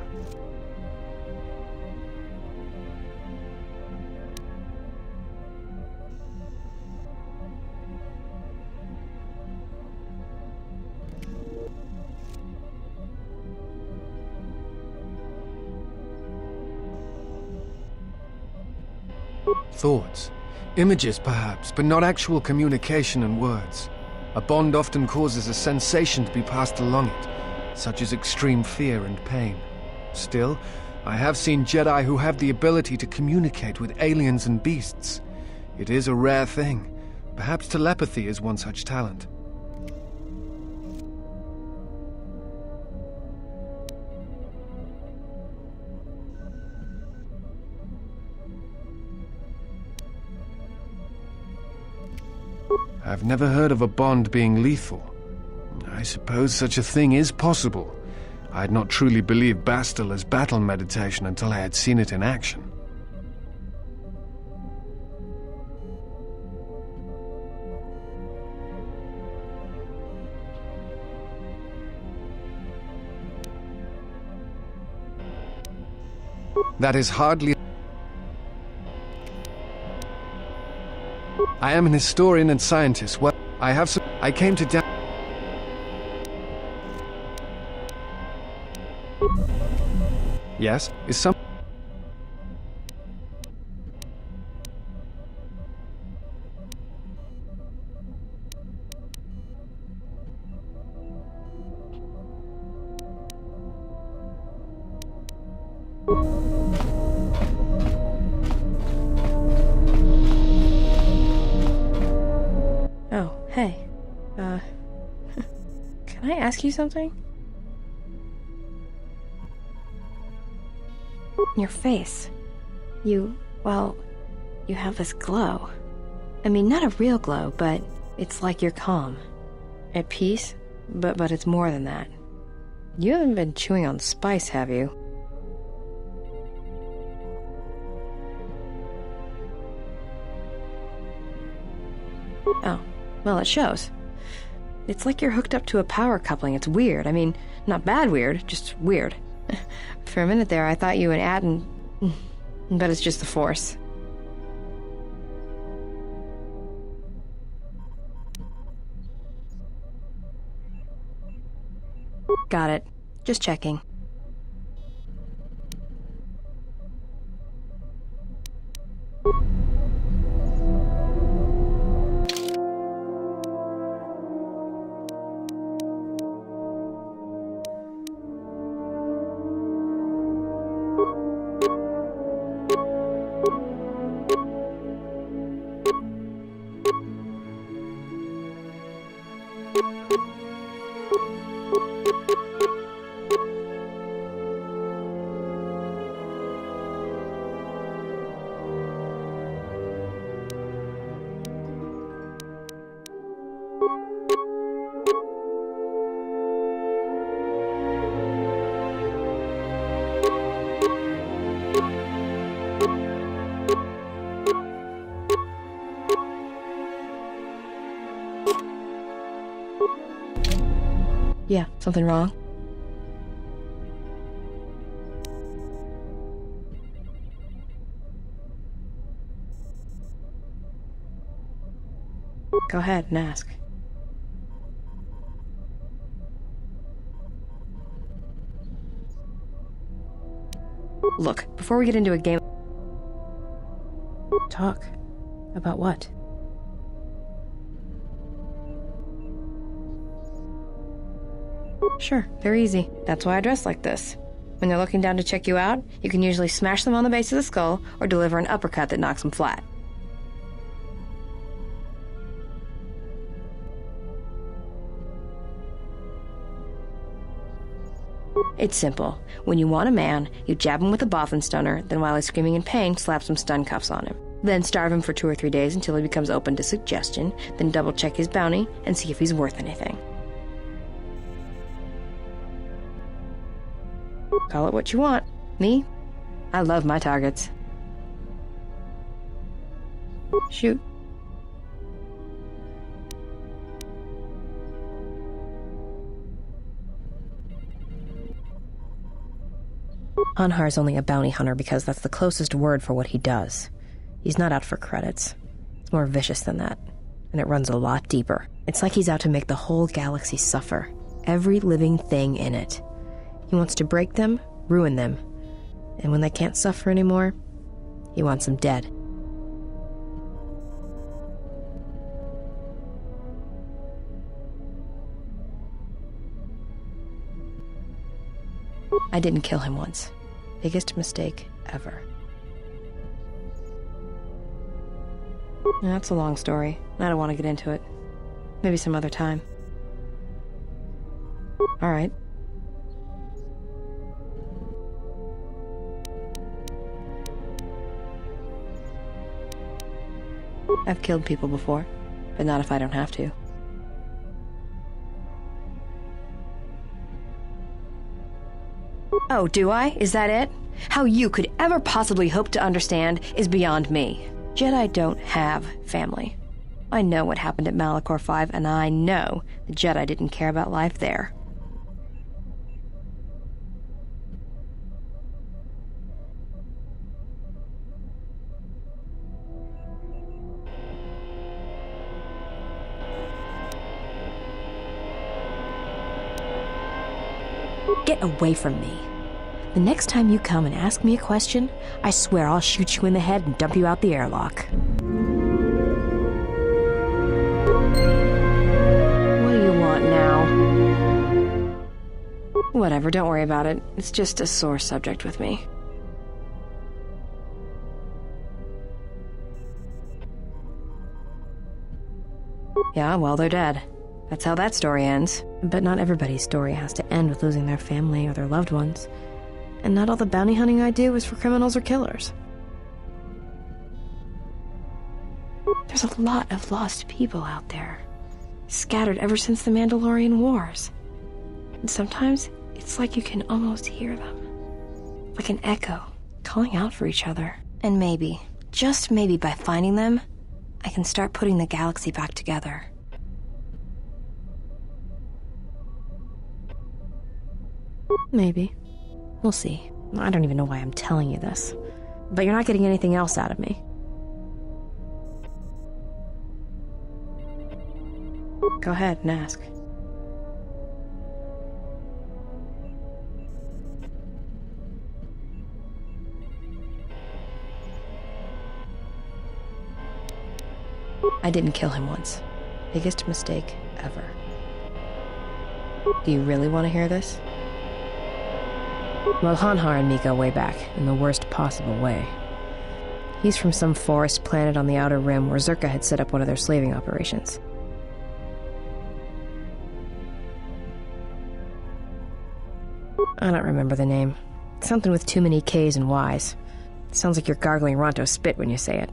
Thoughts. Images, perhaps, but not actual communication and words. A bond often causes a sensation to be passed along it, such as extreme fear and pain. Still, I have seen Jedi who have the ability to communicate with aliens and beasts. It is a rare thing. Perhaps telepathy is one such talent. I've never heard of a bond being lethal. I suppose such a thing is possible. I had not truly believed Bastila's battle meditation until I had seen it in action. That is hardly... I am an historian and scientist. Well, I have some... I came to... Yes? Is some... Oh, hey. Can I ask you something? Your face. You have this glow. I mean, not a real glow, but it's like you're calm. At peace, but it's more than that. You haven't been chewing on spice, have you? Oh, well, it shows. It's like you're hooked up to a power coupling. It's weird. I mean, not bad weird, just weird. For a minute there, I thought you and Aden... But it's just the Force. Got it. Just checking. Yeah, something wrong? Go ahead and ask. Look, before we get into a game... Talk. About what? Sure, they're easy. That's why I dress like this. When they're looking down to check you out, you can usually smash them on the base of the skull or deliver an uppercut that knocks them flat. It's simple. When you want a man, you jab him with a Bothan stunner, then while he's screaming in pain, slap some stun cuffs on him. Then starve him for 2 or 3 days until he becomes open to suggestion, then double check his bounty and see if he's worth anything. Call it what you want. Me? I love my targets. Shoot. Anhar's only a bounty hunter because that's the closest word for what he does. He's not out for credits. It's more vicious than that, and it runs a lot deeper. It's like he's out to make the whole galaxy suffer. Every living thing in it. He wants to break them, ruin them, and when they can't suffer anymore, he wants them dead. I didn't kill him once. Biggest mistake ever. That's a long story. I don't want to get into it. Maybe some other time. All right. I've killed people before, but not if I don't have to. Oh, do I? Is that it? How you could ever possibly hope to understand is beyond me. Jedi don't have family. I know what happened at Malachor 5, and I know the Jedi didn't care about life there. Get away from me. The next time you come and ask me a question, I swear I'll shoot you in the head and dump you out the airlock. What do you want now? Whatever, don't worry about it. It's just a sore subject with me. Yeah, well, they're dead. That's how that story ends. But not everybody's story has to end with losing their family or their loved ones. And not all the bounty hunting I do is for criminals or killers. There's a lot of lost people out there, scattered ever since the Mandalorian Wars. And sometimes, it's like you can almost hear them. Like an echo, calling out for each other. And maybe, just maybe by finding them, I can start putting the galaxy back together. Maybe. We'll see. I don't even know why I'm telling you this. But you're not getting anything else out of me. Go ahead and ask. I didn't kill him once. Biggest mistake ever. Do you really want to hear this? Well, Hanhar and me go way back, in the worst possible way. He's from some forest planet on the Outer Rim where Zerka had set up one of their slaving operations. I don't remember the name. Something with too many K's and Y's. It sounds like you're gargling Ronto spit when you say it.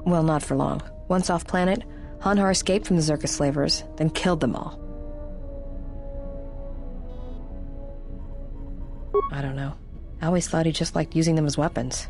Well, not for long. Once off planet, Hanhar escaped from the Zerka slavers, then killed them all. I don't know. I always thought he just liked using them as weapons.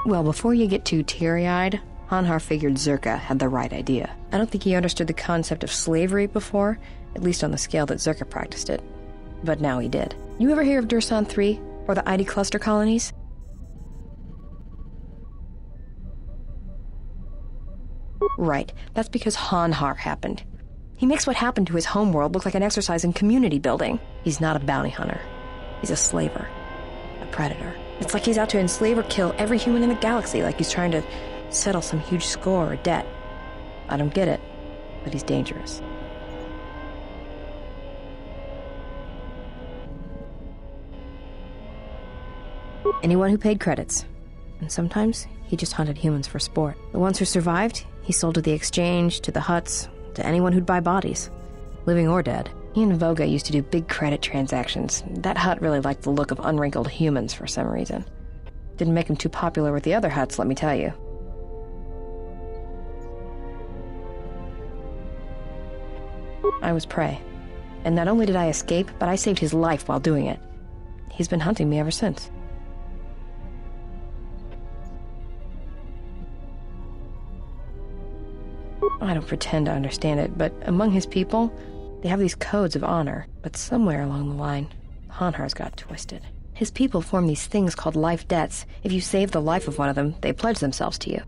Well, before you get too teary-eyed, Hanhar figured Zerka had the right idea. I don't think he understood the concept of slavery before, at least on the scale that Zerka practiced it. But now he did. You ever hear of Dursan 3, or the ID cluster colonies? Right, that's because Hanhar happened. He makes what happened to his homeworld look like an exercise in community building. He's not a bounty hunter. He's a slaver. A predator. It's like he's out to enslave or kill every human in the galaxy, like he's trying to settle some huge score or debt. I don't get it, but he's dangerous. Anyone who paid credits. And sometimes, he just hunted humans for sport. The ones who survived, he sold to the exchange, to the huts, to anyone who'd buy bodies, living or dead. He and Voga used to do big credit transactions. That hut really liked the look of unwrinkled humans for some reason. Didn't make him too popular with the other huts, let me tell you. I was prey. And not only did I escape, but I saved his life while doing it. He's been hunting me ever since. I don't pretend to understand it, but among his people, they have these codes of honor, but somewhere along the line, Hanhar's got twisted. His people form these things called life debts. If you save the life of one of them, they pledge themselves to you.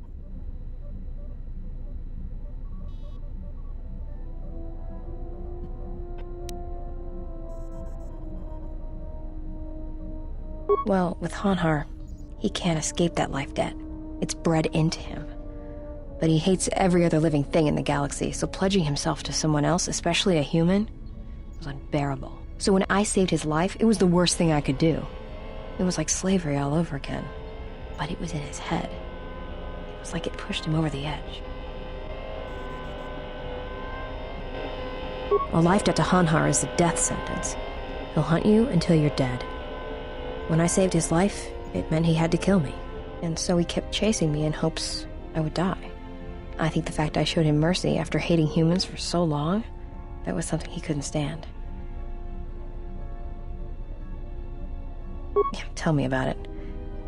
Well, with Hanhar, he can't escape that life debt. It's bred into him. But he hates every other living thing in the galaxy, so pledging himself to someone else, especially a human, was unbearable. So when I saved his life, it was the worst thing I could do. It was like slavery all over again. But it was in his head. It was like it pushed him over the edge. A life debt to Hanhar is a death sentence. He'll hunt you until you're dead. When I saved his life, it meant he had to kill me. And so he kept chasing me in hopes I would die. I think the fact I showed him mercy after hating humans for so long, that was something he couldn't stand. Yeah, tell me about it.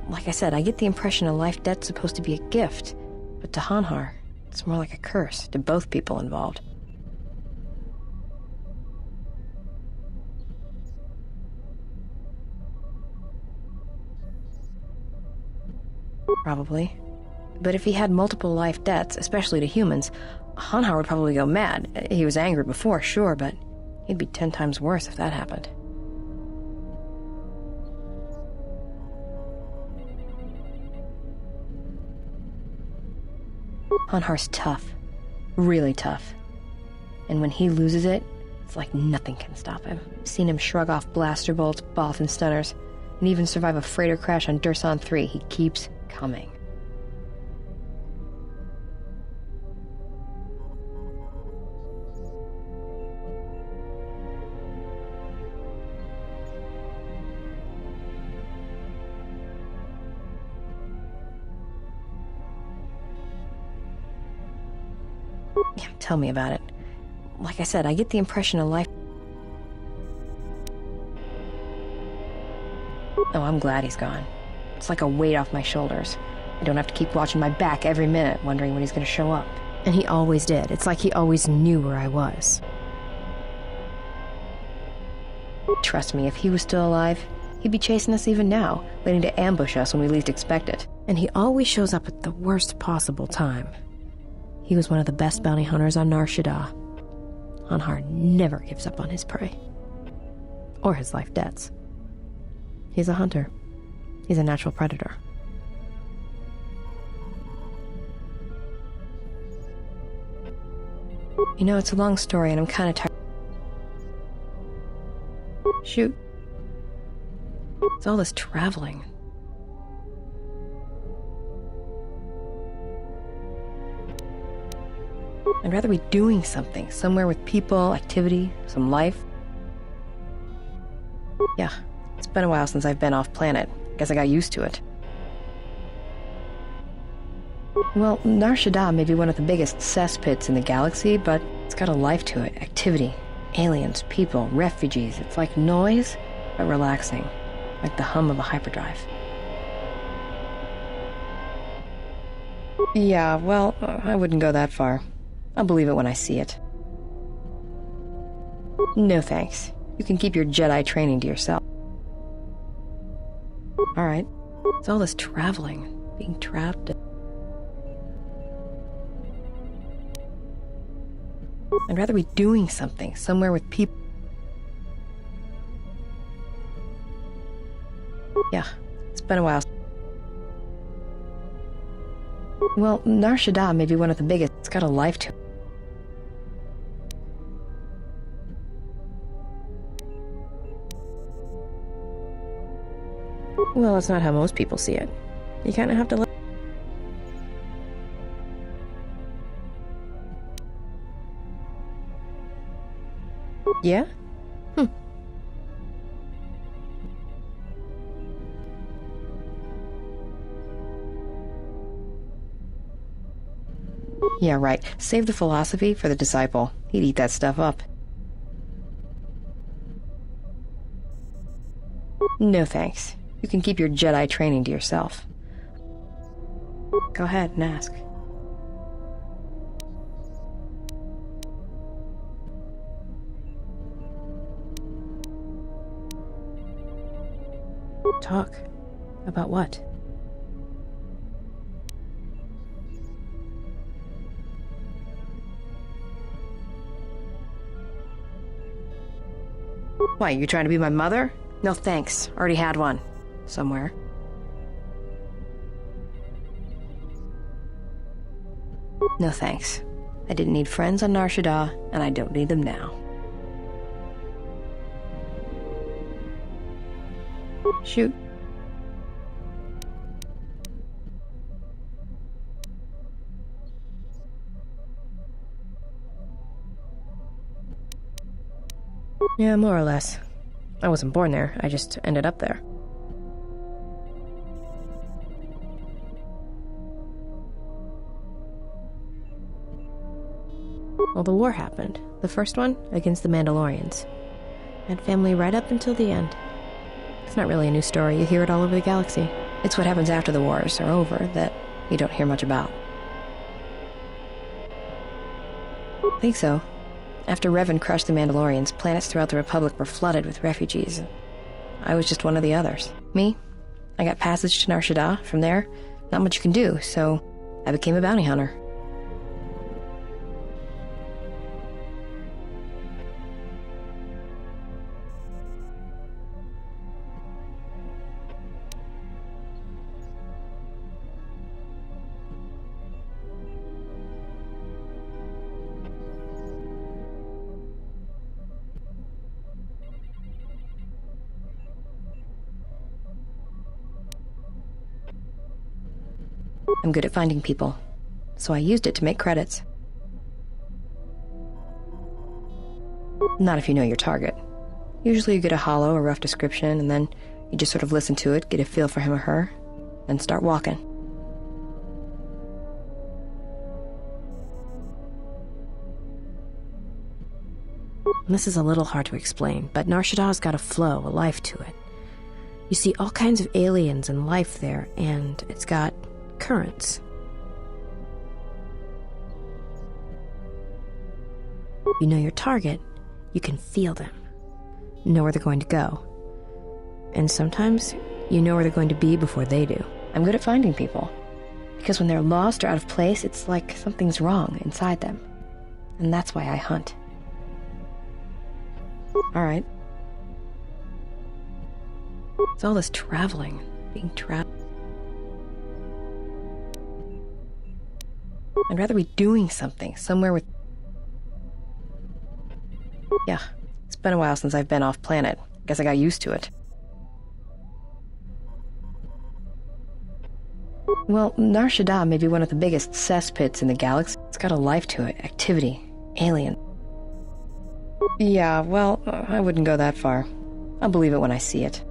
Like I said, I get the impression a life debt's supposed to be a gift, but to Hanhar, it's more like a curse to both people involved. Probably. But if he had multiple life debts, especially to humans, Hanhar would probably go mad. He was angry before, sure, but he'd be 10 times worse if that happened. Hanhar's tough. Really tough. And when he loses it, it's like nothing can stop him. I've seen him shrug off blaster bolts, Bothan stunners, and even survive a freighter crash on Dursan 3. He keeps coming. Yeah, tell me about it. Like I said, I get the impression a life... Oh, I'm glad he's gone. It's like a weight off my shoulders. I don't have to keep watching my back every minute, wondering when he's gonna show up. And he always did. It's like he always knew where I was. Trust me, if he was still alive, he'd be chasing us even now, waiting to ambush us when we least expect it. And he always shows up at the worst possible time. He was one of the best bounty hunters on Nar Shaddaa. Hanhar never gives up on his prey. Or his life debts. He's a hunter. He's a natural predator. You know, it's a long story and I'm kind of tired. Shoot. It's all this traveling. I'd rather be doing something, somewhere with people, activity, some life. Yeah, it's been a while since I've been off planet. Guess I got used to it. Well, Nar Shaddaa may be one of the biggest cesspits in the galaxy, but it's got a life to it. Activity, aliens, people, refugees. It's like noise, but relaxing. Like the hum of a hyperdrive. Yeah, well, I wouldn't go that far. I'll believe it when I see it. No thanks. You can keep your Jedi training to yourself. Alright. It's all this traveling, being trapped. I'd rather be doing something, somewhere with people. Yeah, it's been a while. Well, Nar Shaddaa may be one of the biggest. It's got a life to it. Well, it's not how most people see it. You kind of have to Yeah? Yeah, right. Save the philosophy for the disciple. He'd eat that stuff up. No thanks. You can keep your Jedi training to yourself. Go ahead and ask. Talk. About what? Why, you trying to be my mother? No thanks. Already had one. Somewhere. No thanks. I didn't need friends on Nar Shaddaa, and I don't need them now. Shoot. Yeah, more or less. I wasn't born there, I just ended up there. Well, the war happened. The first one, against the Mandalorians. I had family right up until the end. It's not really a new story, you hear it all over the galaxy. It's what happens after the wars are over that you don't hear much about. I think so. After Revan crushed the Mandalorians, planets throughout the Republic were flooded with refugees. I was just one of the others. Me? I got passage to Nar Shaddaa. From there, not much you can do, so I became a bounty hunter. I'm good at finding people, so I used it to make credits. Not if you know your target. Usually you get a hollow or rough description, and then you just sort of listen to it, get a feel for him or her, and start walking. And this is a little hard to explain, but Nar Shaddaa's got a flow, a life to it. You see all kinds of aliens and life there, and it's got currents. You know your target, you can feel them, know where they're going to go. And sometimes, you know where they're going to be before they do. I'm good at finding people, because when they're lost or out of place, it's like something's wrong inside them. And that's why I hunt. Alright. It's all this traveling, being trapped. I'd rather be doing something, somewhere with... Yeah, it's been a while since I've been off planet. Guess I got used to it. Well, Nar Shaddaa may be one of the biggest cesspits in the galaxy. It's got a life to it, activity, alien. Yeah, well, I wouldn't go that far. I'll believe it when I see it.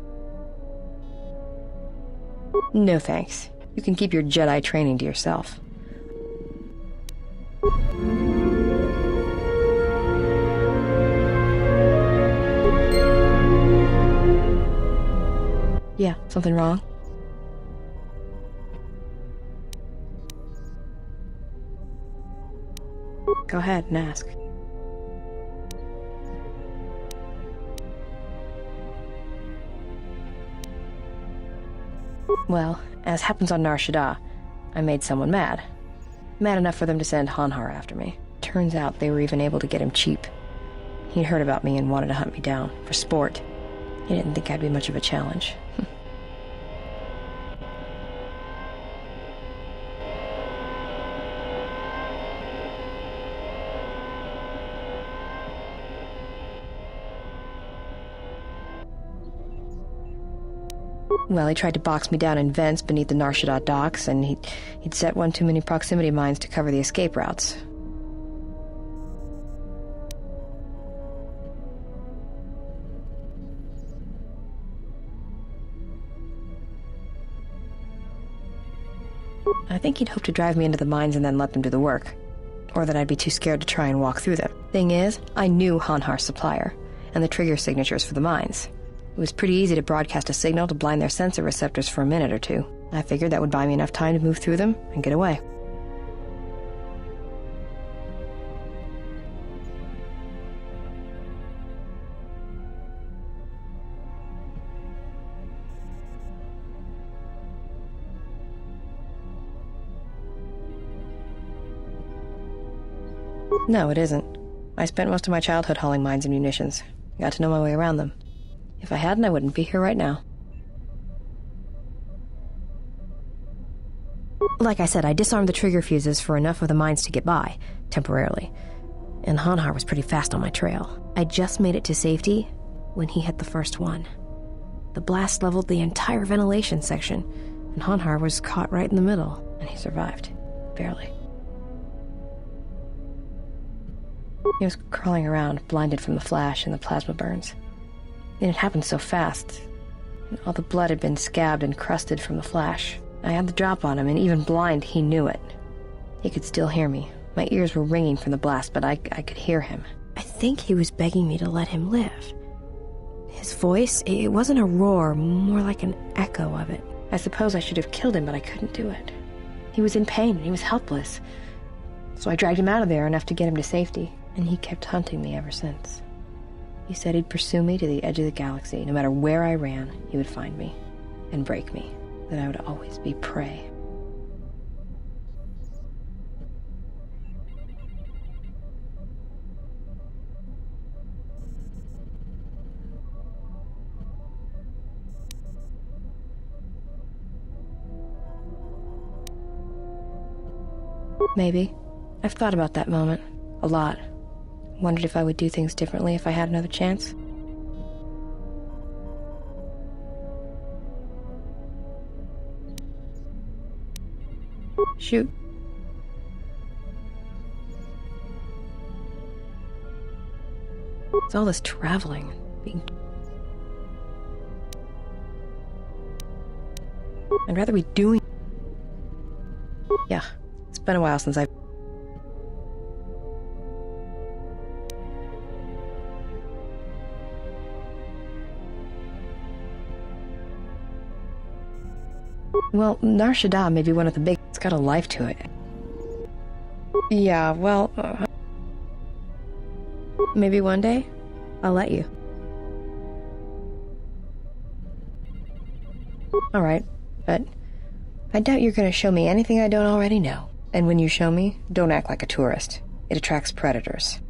No thanks. You can keep your Jedi training to yourself. Yeah, something wrong? Go ahead and ask. Well, as happens on Nar Shaddaa, I made someone mad. Mad enough for them to send Hanhar after me. Turns out they were even able to get him cheap. He'd heard about me and wanted to hunt me down, for sport. He didn't think I'd be much of a challenge. Well, he tried to box me down in vents beneath the Nar Shaddaa docks, and he'd set one too many proximity mines to cover the escape routes. I think he'd hoped to drive me into the mines and then let them do the work. Or that I'd be too scared to try and walk through them. Thing is, I knew Hanhar's supplier, and the trigger signatures for the mines. It was pretty easy to broadcast a signal to blind their sensor receptors for a minute or two. I figured that would buy me enough time to move through them and get away. No, it isn't. I spent most of my childhood hauling mines and munitions. Got to know my way around them. If I hadn't, I wouldn't be here right now. Like I said, I disarmed the trigger fuses for enough of the mines to get by, temporarily. And Hanhar was pretty fast on my trail. I just made it to safety when he hit the first one. The blast leveled the entire ventilation section, and Hanhar was caught right in the middle, and he survived. Barely. He was crawling around, blinded from the flash and the plasma burns. It had happened so fast. All the blood had been scabbed and crusted from the flash. I had the drop on him, and even blind, he knew it. He could still hear me. My ears were ringing from the blast, but I could hear him. I think he was begging me to let him live. His voice, it wasn't a roar, more like an echo of it. I suppose I should have killed him, but I couldn't do it. He was in pain, and he was helpless. So I dragged him out of there enough to get him to safety, and he kept hunting me ever since. He said he'd pursue me to the edge of the galaxy. No matter where I ran, he would find me and break me, that I would always be prey. Maybe. I've thought about that moment. A lot. Wondered if I would do things differently if I had another chance. Shoot. It's all this traveling, I'd rather be doing... Yeah, it's been a while since I've... Well, Nar Shaddaa may be one of the big... It's got a life to it. Yeah, well... maybe one day, I'll let you. Alright, but I doubt you're gonna show me anything I don't already know. And when you show me, don't act like a tourist. It attracts predators.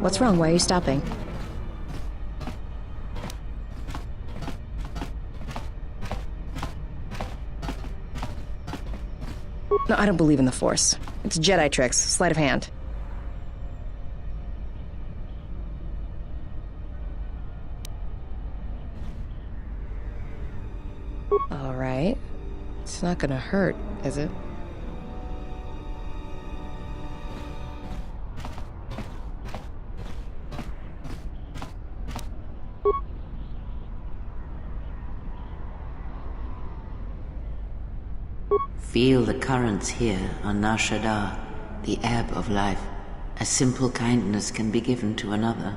What's wrong? Why are you stopping? No, I don't believe in the Force. It's Jedi tricks, sleight of hand. All right. It's not gonna hurt, is it? Feel the currents here on Nar Shaddaa, the ebb of life. A simple kindness can be given to another.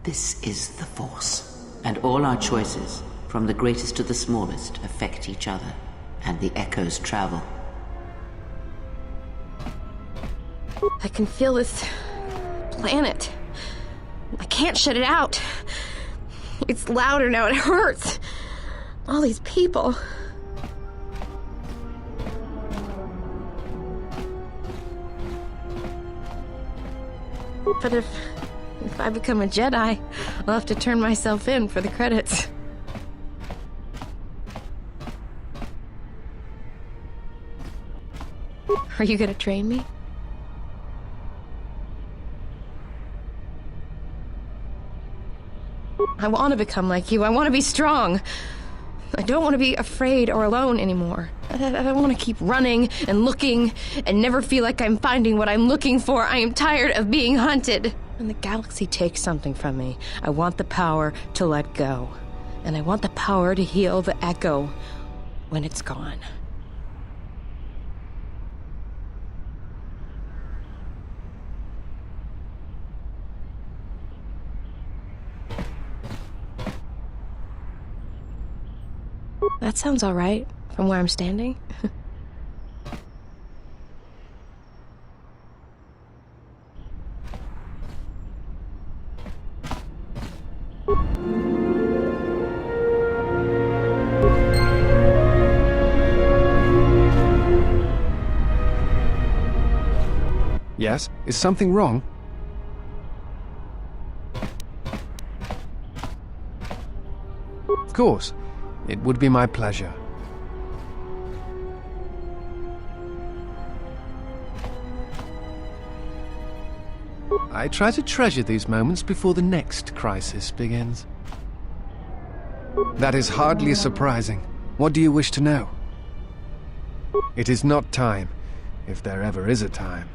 This is the Force, and all our choices, from the greatest to the smallest, affect each other, and the echoes travel. I can feel this planet. I can't shut it out. It's louder now, it hurts. All these people. But if I become a Jedi, I'll have to turn myself in for the credits. Are you gonna train me? I want to become like you. I want to be strong. I don't want to be afraid or alone anymore. I want to keep running and looking and never feel like I'm finding what I'm looking for. I am tired of being hunted. When the galaxy takes something from me, I want the power to let go. And I want the power to heal the echo when it's gone. That sounds all right, from where I'm standing. Yes? Is something wrong? Of course. It would be my pleasure. I try to treasure these moments before the next crisis begins. That is hardly surprising. What do you wish to know? It is not time, if there ever is a time.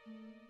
Mm-hmm.